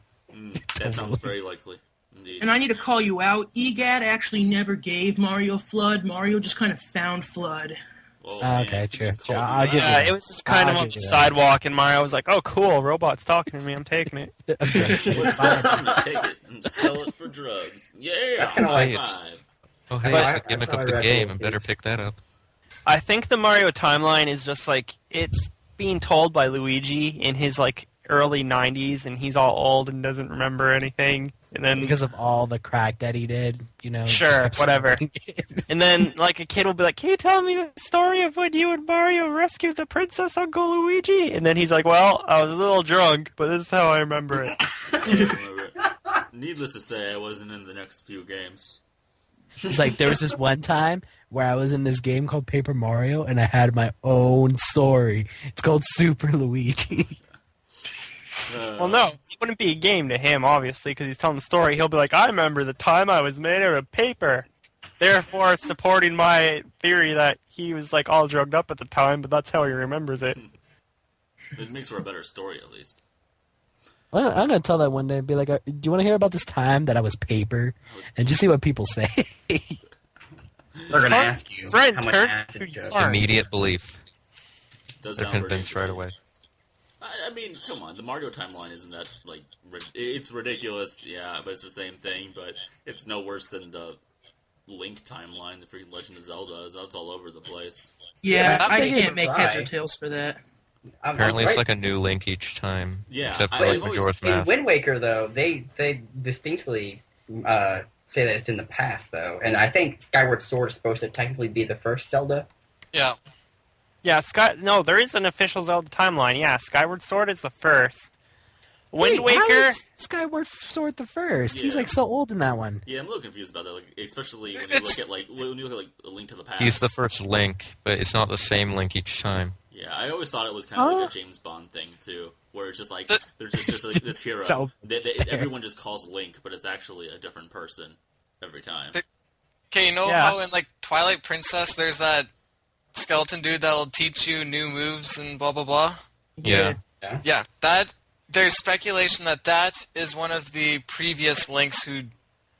That sounds very likely. Indeed. And I need to call you out. EGAD actually never gave Mario Flood. Mario just kind of found Flood. Oh, Okay, man, true. he just called you I'll out. give Yeah, you it was just kind of I'll on give the you that. sidewalk, and Mario was like, "Oh, cool, robot's talking to me. I'm taking it." Let's sell something to take it and sell it for drugs. Yeah, That's kinda like- high five. Oh hey, But it's I- the gimmick I of the reckon game. I it's- better pick that up. I think the Mario timeline is just like it's being told by Luigi in his like early 90s, and he's all old and doesn't remember anything. And then because of all the crack that he did, Sure, just whatever. saying. And then, like, a kid will be like, "Can you tell me the story of when you and Mario rescued the princess, Uncle Luigi?" And then he's like, "Well, I was a little drunk, but this is how I remember it." Needless to say, I wasn't in the next few games. It's like there was this one time where I was in this game called Paper Mario, and I had my own story. It's called Super Luigi. Well, no, it wouldn't be a game to him, obviously, because he's telling the story. He'll be like, "I remember the time I was made out of paper," therefore supporting my theory that he was, like, all drugged up at the time, but that's how he remembers it. It makes for a better story, at least. I'm gonna tell that one day and be like, "Do you want to hear about this time that I was paper?" And just see what people say. They're going to ask you Friend, how much turn acid to you your took. Sorry. Immediate belief. Does They're sound pretty convinced right interesting. away. I mean, come on, the Mario timeline isn't that, like, it's ridiculous, yeah, but it's the same thing, but it's no worse than the Link timeline, the freaking Legend of Zelda. That's all over the place. Yeah, Yeah, I they can't make heads or try. tails for that. Apparently, I'm it's right. like a new Link each time. Yeah, except for I've like always- Majora's In Mask. Wind Waker, though, they distinctly say that it's in the past, though. And I think Skyward Sword is supposed to technically be the first Zelda. Yeah. Yeah, no, there is an official Zelda timeline. Yeah, Skyward Sword is the first. Wind Wait, how Waker. is Skyward Sword the first? He's Yeah. like so old in that one. Yeah, I'm a little confused about that, like, especially when you It's- look at, A Link to the Past. He's the first Link, but it's not the same Link each time. Yeah, I always thought it was kind of like a James Bond thing, too, where it's just like, there's just like this hero. So Everyone just calls Link, but it's actually a different person every time. Okay, you know Yeah. how in, like, Twilight Princess, there's that skeleton dude that'll teach you new moves and blah, blah, blah? Yeah. Yeah, there's speculation that is one of the previous Links who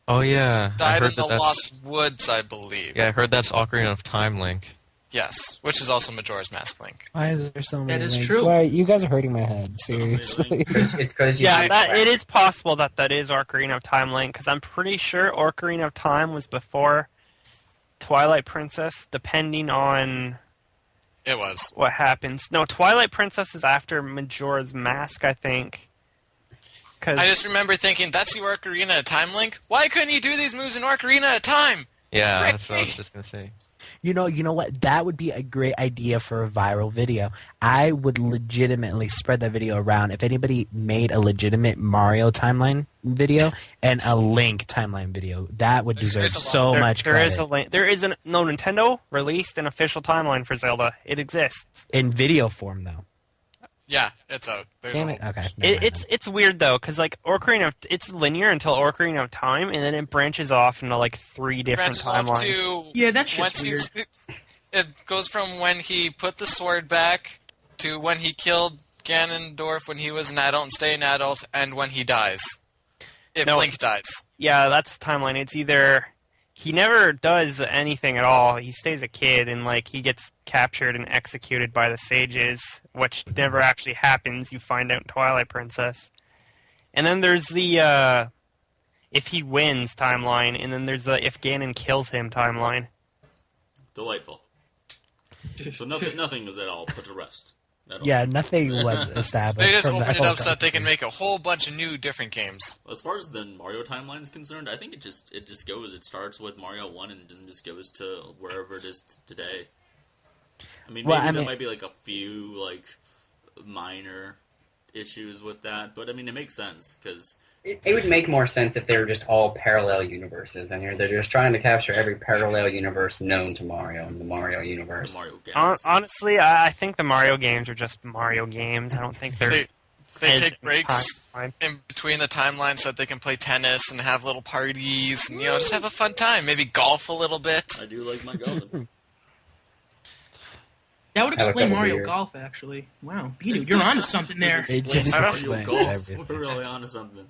Oh yeah. I died heard in the that's. Lost Woods, I believe. Yeah, I heard that's Ocarina of Time Link. Yes, which is also Majora's Mask Link. Why is there so many? That is links? true. Why you guys are hurting my head? So many Seriously. links. It's because you Yeah, it is possible that is Ocarina of Time Link, because I'm pretty sure Ocarina of Time was before Twilight Princess, depending on It was. what happens. No, Twilight Princess is after Majora's Mask, I think. I 'Cause- just remember thinking, that's your Ocarina of Time Link? Why couldn't you do these moves in Ocarina of Time? Yeah, Frick that's what I was me. just gonna say. You know what? That would be a great idea for a viral video. I would legitimately spread that video around. If anybody made a legitimate Mario timeline video and a Link timeline video, that would deserve so much credit. There is a link. There is no Nintendo released an official timeline for Zelda. It exists in video form, though. Yeah, it's out. Damn it. Okay. It's weird though, because like it's linear until Ocarina of Time, and then it branches off into like 3 different timelines. Yeah, that shit's weird. It goes from when he put the sword back to when he killed Ganondorf when he was an adult and stayed an adult, and when he dies. Link dies. Yeah, that's the timeline. It's either he never does anything at all. He stays a kid, and like he gets captured and executed by the sages, which never actually happens. You find out in Twilight Princess. And then there's the if he wins timeline, and then there's the if Ganon kills him timeline. Delightful. So nothing is at all put to rest. Yeah, nothing was established. They just opened it up so that they can make a whole bunch of new different games. As far as the Mario timeline is concerned, I think it just goes. It starts with Mario 1 and then just goes to wherever it is today. I mean, maybe there might be like a few like minor issues with that, but I mean, it makes sense because it would make more sense if they were just all parallel universes, and they're just trying to capture every parallel universe known to Mario in the Mario universe. The Mario games. Honestly, I think the Mario games are just Mario games. I don't think they're... They take breaks in between the timelines so that they can play tennis and have little parties and, just have a fun time. Maybe golf a little bit. I do like my golfing. That would explain Mario Golf, actually. Wow, Beedoo, you're onto something there. Mario Golf. We're really onto something.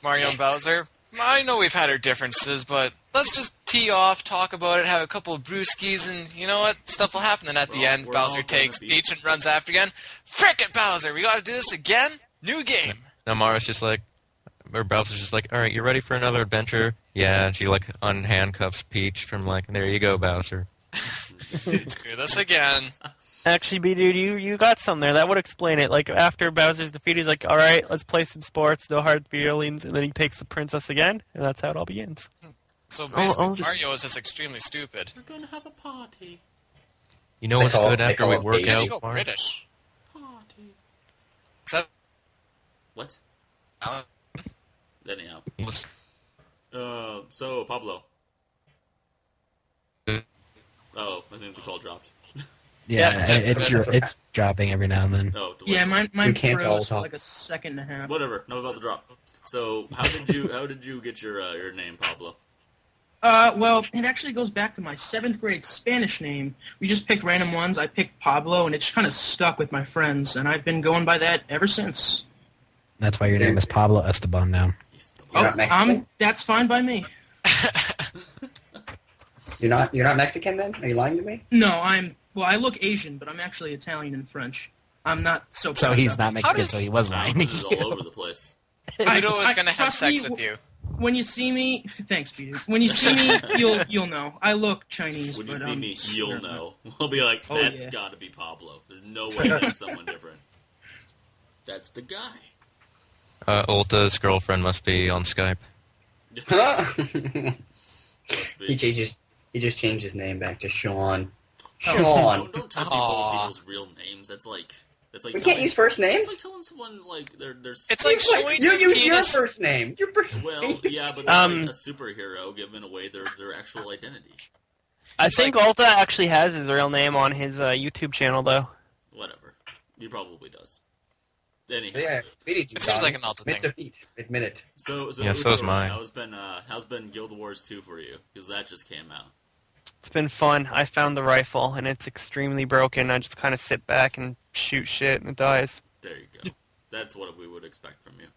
Mario and Bowser, I know we've had our differences, but let's just tee off, talk about it, have a couple of brewskis, and you know what? Stuff will happen. Then at the end, Bowser takes Peach and runs after again. Frick it, Bowser! We gotta do this again? New game! Now Mario's just like, or Bowser's just like, alright, you ready for another adventure? Yeah, and she like unhandcuffs Peach from like, there you go, Bowser. Let's do this again. Actually, B-Dude, you got some there. That would explain it. Like, after Bowser's defeat, he's like, alright, let's play some sports, no hard feelings, and then he takes the princess again, and that's how it all begins. So basically, Mario is just extremely stupid. We're gonna have a party. You know what's good after we work out? British. Party. Except... What? Anyhow. So, Pablo. Oh, I think the call dropped. Yeah, it's dropping every now and then. Oh, yeah, mine froze for like a second and a half. Whatever, no about the drop. So, how did you get your name, Pablo? Well, it actually goes back to my 7th grade Spanish name. We just picked random ones. I picked Pablo, and it just kind of stuck with my friends, and I've been going by that ever since. That's why your name is Pablo Esteban now. That's fine by me. You're not Mexican then? Are you lying to me? No, I look Asian, but I'm actually Italian and French. I'm not so... So he's not Mexican, so he was lying to you. All over the place. I know who's going to have sex with you. When you see me... Thanks, Peter. When you see me, you'll know. I look Chinese. When you see me, you'll know. We'll be like, that's got to be Pablo. There's no way that's someone different. That's the guy. Ulta's girlfriend must be on Skype. He just changed his name back to Sean. Sean. Don't tell people's real names. That's like we can't use first names. It's like telling someone like they're. It's like showing you use your first name. Well, yeah, but they're like a superhero giving away their actual identity. I think Ulta actually has his real name on his YouTube channel, though. Whatever, he probably does. Anyhow, yeah, it seems like an Ulta thing. Admit it. So yeah, so is mine. How's been Guild Wars 2 for you? Because that just came out. It's been fun. I found the rifle, and it's extremely broken. I just kind of sit back and shoot shit, and it dies. There you go. That's what we would expect from you.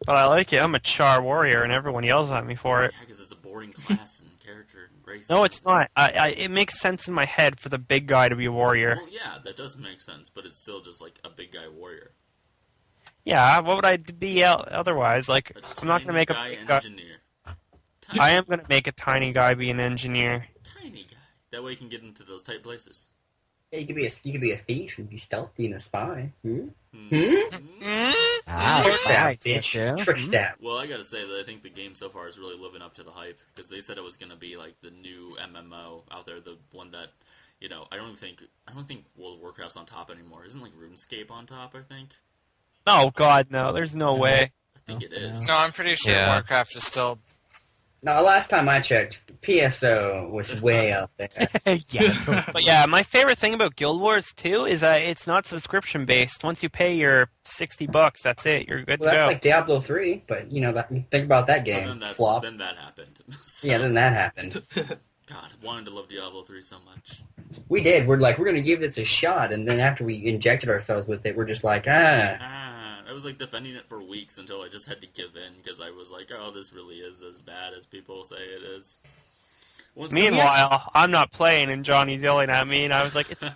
But I like it. I'm a Char warrior, and everyone yells at me for it. Yeah, because it's a boring class and character and race. No, it's not. It makes sense in my head for the big guy to be a warrior. Well, yeah, that does make sense, but it's still just like a big guy warrior. Yeah, what would I be otherwise? Like, I'm not going to make a big guy... engineer. I am going to make a tiny guy be an engineer. Tiny guy. That way you can get into those tight places. Yeah, you could be a thief and be stealthy and a spy. I Trick stab, right, bitch. too. Trick stab. Well, I gotta say that I think the game so far is really living up to the hype, because they said it was gonna be like the new MMO out there, the one that, I don't think World of Warcraft's on top anymore. Isn't like RuneScape on top? I think. Oh God, no! There's no way. I think it is. No, I'm pretty sure Yeah. Warcraft is still. No, last time I checked, PSO was way up there. Yeah, totally. But yeah, my favorite thing about Guild Wars 2 is that it's not subscription based. Once you pay your $60, that's it. You're good Well, to that's go. like Diablo 3, but think about that But game. then Flop. then that happened. So, Yeah, then that happened. God, wanted to love Diablo 3 so much. We did. We're like, we're gonna give this a shot, and then after we injected ourselves with it, we're just like, I was like defending it for weeks until I just had to give in, because I was like, oh, this really is as bad as people say it is. Meanwhile, I'm not playing, and Johnny's yelling at me, and I was like, it's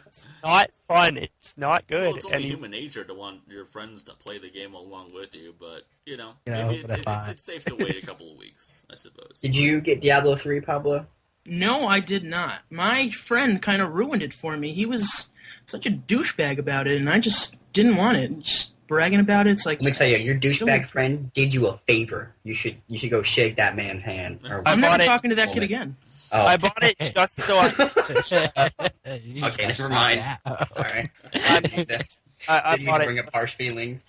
not fun. It's not good. Well, it's only And he- human nature to want your friends to play the game along with you, but, know, maybe but if I- it's safe to wait a couple of weeks, I suppose. did you get Diablo 3, Pablo? No, I did not. My friend kind of ruined it for me. He was such a douchebag about it, and I just didn't want it. Just bragging about it, it's like... Let me tell you, your douchebag friend did you a favor. You should go shake that man's hand. Or I'm never bought it- talking to that kid again. Oh, I bought it just so I... okay, never mind. All right. I Didn't bought bring it. up harsh feelings.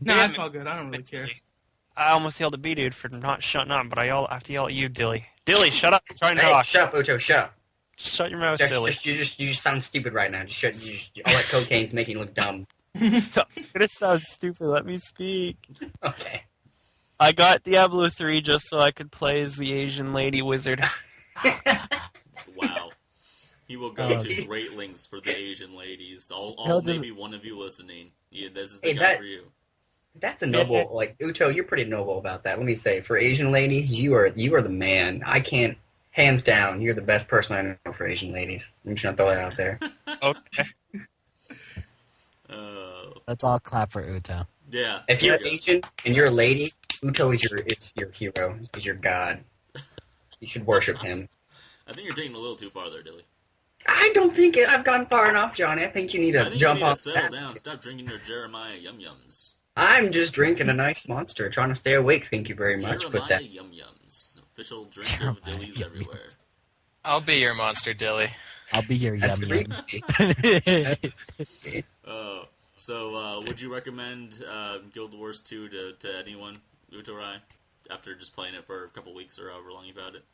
No, that's all good. I don't really care. I almost yelled at B-Dude for not shutting up, but I have to yell at you, Dilly. Dilly, shut up. I'm trying to Hey, talk. shut up, Ocho. Shut up. Shut your mouth, Dilly. You just sound stupid right now. Just shut. All that cocaine's making you look dumb. I'm gonna sound stupid. Let me speak. Okay. I got Diablo 3 just so I could play as the Asian lady wizard. Wow. He will go Oh. to great lengths for the Asian ladies. He'll All just- maybe one of you listening. Yeah, this is the Hey, guy that- for you. That's a noble. Like Uto, you're pretty noble about that. Let me say, for Asian ladies, you are the man. I can't. Hands down, you're the best person I know for Asian ladies. I'm just gonna throw that out there. Okay. Let's all clap for Uto. Yeah. If you're there you go. Asian and you're a lady, Uto is your hero. He's your god. You should worship him. I think you're taking a little too far there, Dilly. I don't think I've gone far enough, Johnny. I think you need I to think jump you need to off settle that. down. Stop drinking your Jeremiah Yum Yums. I'm just drinking a nice monster, trying to stay awake. Thank you very much. Jeremiah But that Yum Yums. Official drink of Dilly's Yum everywhere. I'll be your monster, Dilly. I'll be your that's yum three. yum. So, would you recommend Guild Wars 2 to anyone, Utorai, after just playing it for a couple weeks or however long you've had it?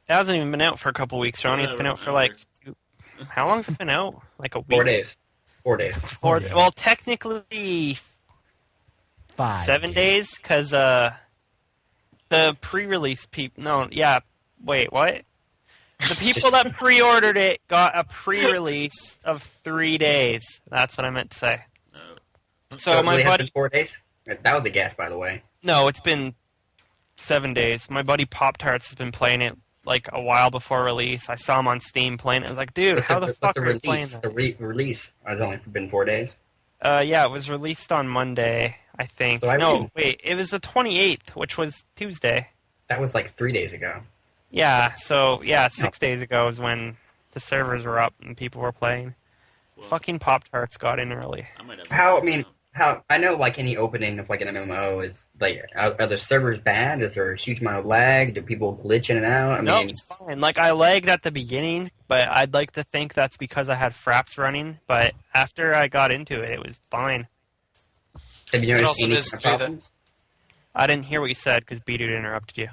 It hasn't even been out for a couple weeks, Johnny. It's been out for like... How long's it been out? Like a week? 4 days. 4 days. Well, technically 5. 7 days, because the pre-release people... No, yeah. Wait, what? The people that pre-ordered it got a pre-release of 3 days. That's what I meant to say. So it my really has buddy... been 4 days. That was a guess, by the way. No, it's been 7 days. My buddy Pop-Tarts has been playing it like a while before release. I saw him on Steam playing it. I was like, dude, how the fuck are you playing that? The release has only been 4 days. Yeah, it was released on Monday, I think. So I no, mean- wait, it was the 28th, which was Tuesday. That was like 3 days ago. Yeah, so, 6 days ago is when the servers were up and people were playing. Well, Fucking Pop-Tarts got in early. I might have How I know like any opening of like an MMO is like are the servers bad? Is there a huge amount of lag? Do people glitch in and out? I No, mean, it's fine. Like, I lagged at the beginning, but I'd like to think that's because I had fraps running. But after I got into it, it was fine. have you It noticed also any is kind of true that- problems? I didn't hear what you said because B-Dude interrupted you.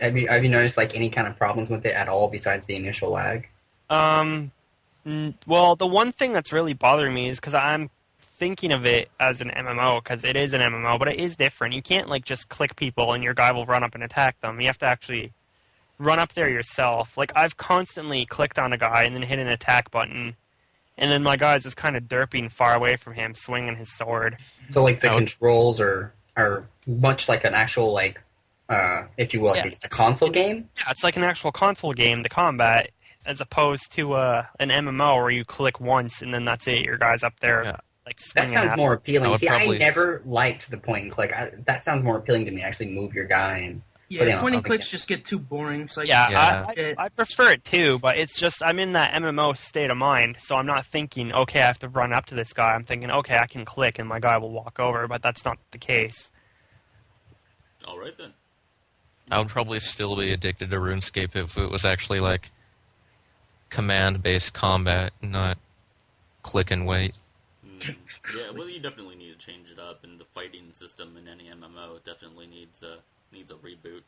Have you noticed like any kind of problems with it at all besides the initial lag? Well, the one thing that's really bothering me is because I'm thinking of it as an MMO, because it is an MMO, but it is different. You can't, like, just click people and your guy will run up and attack them. You have to actually run up there yourself. Like, I've constantly clicked on a guy and then hit an attack button, and then my guy's just kind of derping far away from him, swinging his sword. So like the controls are much like an actual like if you will like a console game. Yeah, it's like an actual console game, the combat, as opposed to an MMO where you click once and then that's it. Your guy's up there, Yeah. like, That swinging sounds at more appealing. I would See, I probably- never liked the point and click. That sounds more appealing to me. Actually, move your guy and But, you know, point and okay. clicks just get too boring. So I prefer it too, but it's just I'm in that MMO state of mind, so I'm not thinking, okay, I have to run up to this guy. I'm thinking, okay, I can click and my guy will walk over, but that's not the case. All right then. I would probably still be addicted to RuneScape if it was actually like command-based combat, not click and wait. Yeah, well, you definitely need to change it up, and the fighting system in any MMO definitely needs a reboot,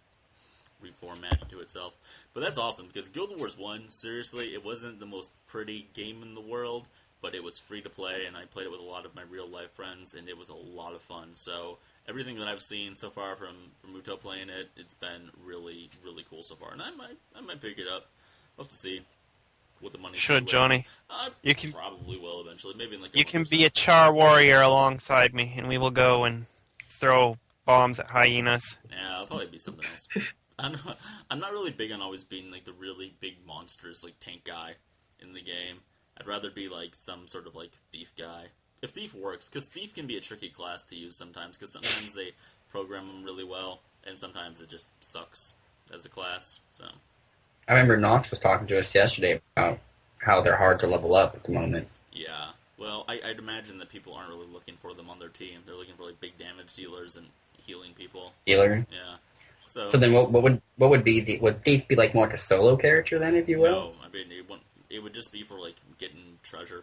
reformat to itself. But that's awesome, because Guild Wars 1, seriously, it wasn't the most pretty game in the world, but it was free to play, and I played it with a lot of my real-life friends, and it was a lot of fun. So everything that I've seen so far from Muto playing it, it's been really, really cool so far, and I might pick it up. We'll have to see what the money Should, Johnny. You can probably will eventually. Maybe in like you can be a char warrior alongside me, and we will go and throw bombs at hyenas. Yeah, I'll probably be something else. I'm not really big on always being like the really big monsters, like tank guy in the game. I'd rather be like some sort of like thief guy. If thief works, because thief can be a tricky class to use sometimes, because sometimes they program them really well, and sometimes it just sucks as a class. So I remember Nox was talking to us yesterday about how they're hard to level up at the moment. yeah, well, I'd imagine that people aren't really looking for them on their team. They're looking for like big damage dealers and healing people. Healer. Yeah. So then would would Thief be like more like a solo character then, if you will? No, I mean it would just be for like getting treasure,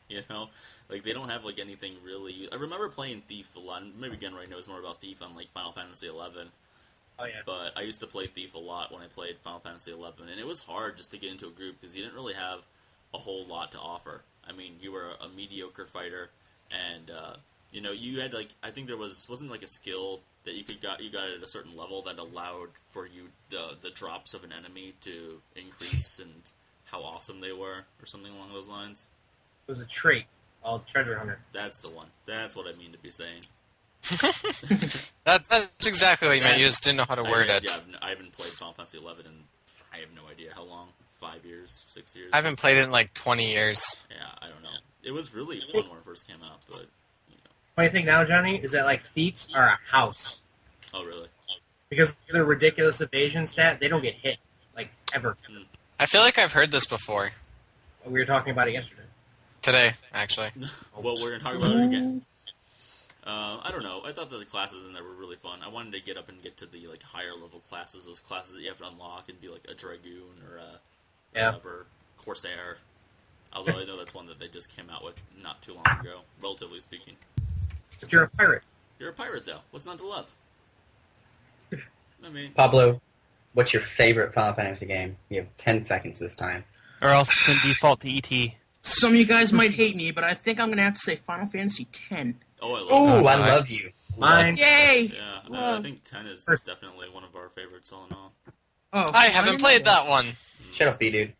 you know. Like they don't have like anything really. I remember playing Thief a lot. Maybe Genray knows more about Thief on like Final Fantasy XI. Oh yeah. But I used to play Thief a lot when I played Final Fantasy XI, and it was hard just to get into a group because you didn't really have a whole lot to offer. I mean, you were a mediocre fighter, and you know, you had like I think there wasn't like a skill that you got at a certain level that allowed for you the drops of an enemy to increase and how awesome they were, or something along those lines. It was a trait called Treasure Hunter. That's the one. That's what I mean to be saying. That's exactly what you meant. You just didn't know how to word it. Yeah, I haven't played Final Fantasy XI in I have no idea how long. 5 years, 6 years. I haven't played it in like 20 years. Yeah, I don't know. It was really fun when it first came out, but you know. Funny thing now, Johnny, is that like thieves are a house Oh, really? because of their ridiculous evasion stat. They don't get hit like ever. I feel like I've heard this before. We were talking about it yesterday. Today, actually. Well, we're going to talk about it again. I don't know. I thought that the classes in there were really fun. I wanted to get up and get to the like higher level classes, those classes that you have to unlock and be like a Dragoon or a whatever, Corsair. Although I know that's one that they just came out with not too long ago, relatively speaking. But you're a pirate. You're a pirate, though. What's not to love? I mean, Pablo, what's your favorite Final Fantasy game? You have 10 seconds this time. Or else it's going to default to ET. Some of you guys might hate me, but I think I'm going to have to say Final Fantasy X. oh, I love Oh, that. I love you. Mine. Yay! Yeah, I think 10 is definitely one of our favorites all in all. Oh, I haven't played that one. Shut up, B-dude.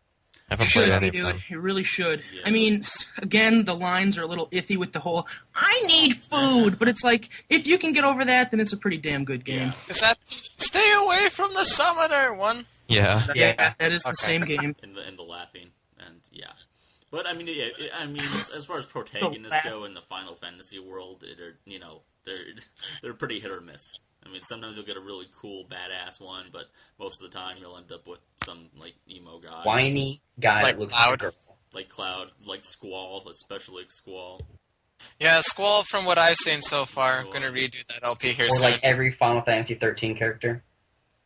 I haven't Should played any be, of dude. them. You really should. Yeah. I mean, again, the lines are a little iffy with the whole, I need food, but it's like, if you can get over that, then it's a pretty damn good game. Is that stay away from the summoner one? Yeah. Yeah, that is the Okay. same game. In the laughing, and yeah. But I mean, as far as protagonists go in the Final Fantasy world, they're pretty hit or miss. I mean, sometimes you'll get a really cool, badass one, but most of the time you'll end up with some like emo guy, Whiny guy Like that looks Cloud? like a girl. like Cloud, like Squall, especially Squall. Yeah, Squall, from what I've seen so far, I'm going to redo that LP here Or soon. like every Final Fantasy 13 character.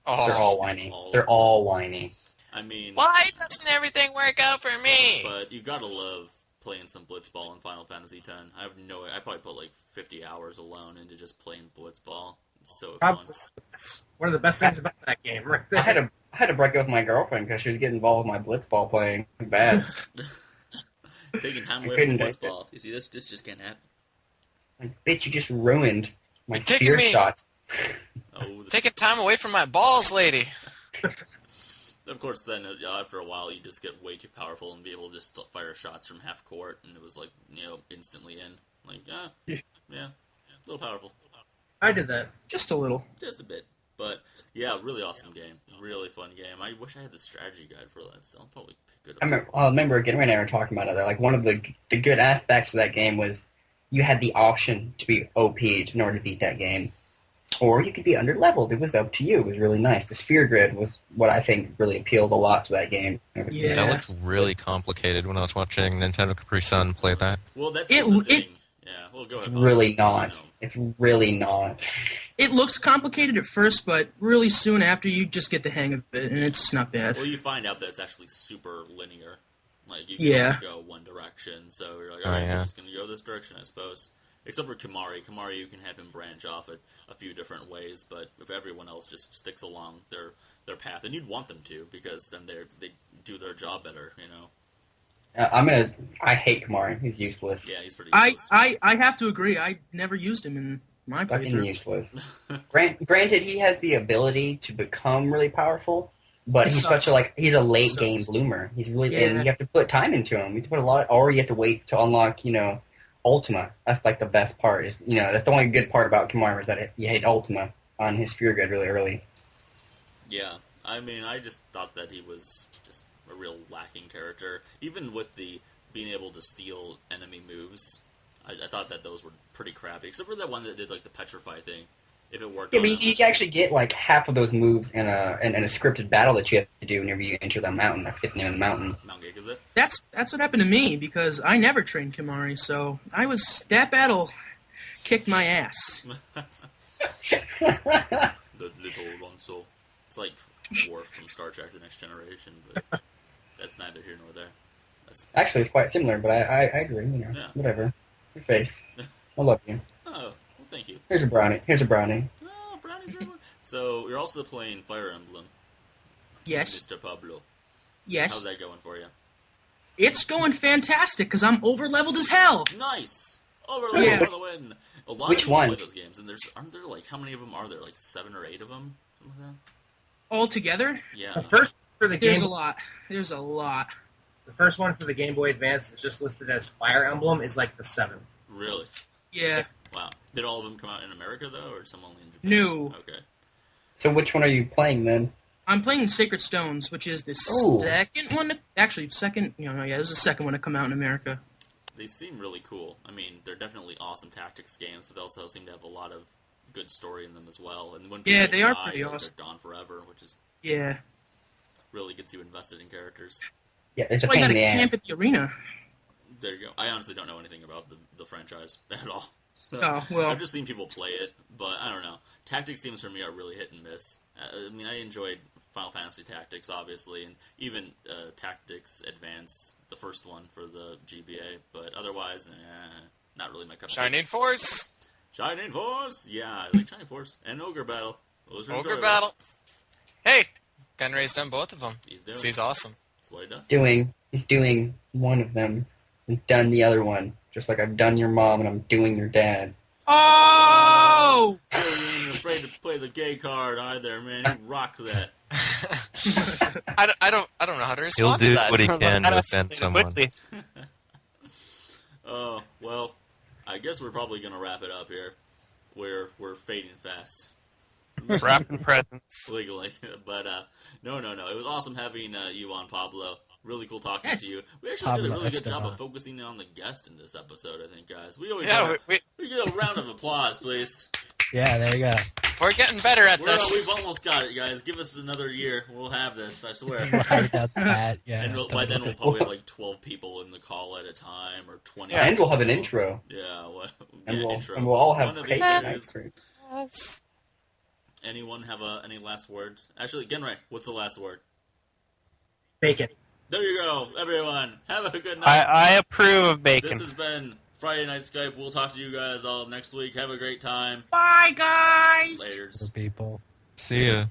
They're Oh. all whiny. They're all whiny. I mean, Why doesn't everything work out for me? but you gotta love playing some Blitzball in Final Fantasy X. I probably put like 50 hours alone into just playing Blitzball. It's so fun. Probably one of the best things about that game, right I there. had to break up with my girlfriend because she was getting involved with my blitzball playing bad. Taking time I away couldn't from take it. Blitzball. You see, this just can't happen. Like, bitch, you just ruined my You're taking spear me- shot. Oh, Taking time away from my balls, lady. of course, then after a while, you just get way too powerful and be able to just fire shots from half court, and it was like, instantly in. Like, yeah, a little powerful. I did that. Just a little. Just a bit. But, yeah, really awesome game. Really fun game. I wish I had the strategy guide for that, so I'll probably pick it up. I remember again when they were talking about it. Like one of the good aspects of that game was you had the option to be OP'd in order to beat that game. or you could be under-leveled. It was up to you. It was really nice. The sphere grid was what I think really appealed a lot to that game. Yeah. That looked really complicated when I was watching Nintendo Capri Sun play that. Well, that's just the thing. Yeah, well, go ahead. It's Bob. really not. It's really not. It looks complicated at first, but really soon after you just get the hang of it, and it's just not bad. Well, you find out that it's actually super linear. Like, you can only go one direction, so you're like, alright, I'm just going to go this direction, I suppose. Except for Kimari. Kimari, you can have him branch off it a few different ways, but if everyone else just sticks along their path, and you'd want them to, because then they do their job better, you know? I hate Kamari. He's useless. Yeah, he's pretty useless. I have to agree. I never used him in my Fucking playthrough. useless. Granted, he has the ability to become really powerful, but he's he's a late game bloomer. He's really, and you have to put time into him. You have to put a lot, or you have to wait to unlock, Ultima. That's like the best part. Is that's the only good part about Kimari is that you hit Ultima on his sphere grid really early. Yeah, I mean, I just thought that he was just a real lacking character. Even with the being able to steal enemy moves, I thought that those were pretty crappy. Except for that one that did like the petrify thing. If it worked, yeah, but you can actually get like half of those moves in a scripted battle that you have to do whenever you enter the mountain, like 50 in the mountain. Mount Gate, is it? That's what happened to me because I never trained Kimari, so that battle kicked my ass. The little Ronso. It's like Worf from Star Trek: The Next Generation, but that's neither here nor there. Actually, it's quite similar, but I agree. Whatever. Your face. I love you. Oh, well, thank you. Here's a brownie. Oh, brownies are So you're also playing Fire Emblem. Yes. Mr. Pablo. Yes. How's that going for you? It's going fantastic because I'm over-leveled as hell. Nice. Over-leveled for the win. A lot Which of people one? play those games, and aren't there like how many of them are there? Like 7 or 8 of them. Something like that? All together? Yeah. The first for the There's game. a lot. There's a lot. The first one for the Game Boy Advance that's just listed as Fire Emblem is like the 7th. Really? Yeah. Wow. Did all of them come out in America though, or some only in Japan? No. Okay. So which one are you playing then? I'm playing Sacred Stones, which is the Ooh. second one. Actually, this is the second one to come out in America. They seem really cool. I mean, they're definitely awesome tactics games, but they also seem to have a lot of good story in them as well. And when people they are die, pretty like, awesome. they're gone forever, which is Yeah. really gets you invested in characters. Yeah, it's a That's why you pain in gotta the camp ass. at the arena. There you go. I honestly don't know anything about the franchise at all. So, Oh, well. I've just seen people play it, but I don't know. Tactics games for me are really hit and miss. I mean, I enjoyed Final Fantasy Tactics, obviously, and even Tactics Advance, the first one for the GBA, but otherwise, not really my cup of tea. Shining Force. Shining Force! Yeah, I like Shining Force. And Ogre Battle. Those are Ogre enjoyable. Battle. Hey, Gunray's done both of them. He's awesome. That's what he does. He's doing one of them. He's done the other one. Just like I've done your mom and I'm doing your dad. Oh! You ain't afraid to play the gay card either, man. You rock that. I don't know how to He'll respond to do that. what he can to offend someone. Oh, well, I guess we're probably going to wrap it up here. We're fading fast. Wrapping presents. Legally. But, no. It was awesome having you on, Pablo. Really cool talking Yes. to you. We actually did a Pablo really good job Esteban. of focusing on the guest in this episode, I think, guys. We always Yeah, we get a round of applause, please. Yeah, there you go. we're getting better at this. We've almost got it, guys. Give us another year. We'll have this, I swear. Right about that. Yeah. And by then we'll probably have like 12 people in the call at a time, or 20. And we'll have an intro. Yeah, And, yeah, we'll, intro. and we'll all have One of these paper days. nights. Anyone have any last words? Actually, Genray, what's the last word? Bacon. There you go, everyone. Have a good night. I approve of bacon. This has been Friday Night Skype. We'll talk to you guys all next week. Have a great time. Bye, guys! Laters. For people. See ya.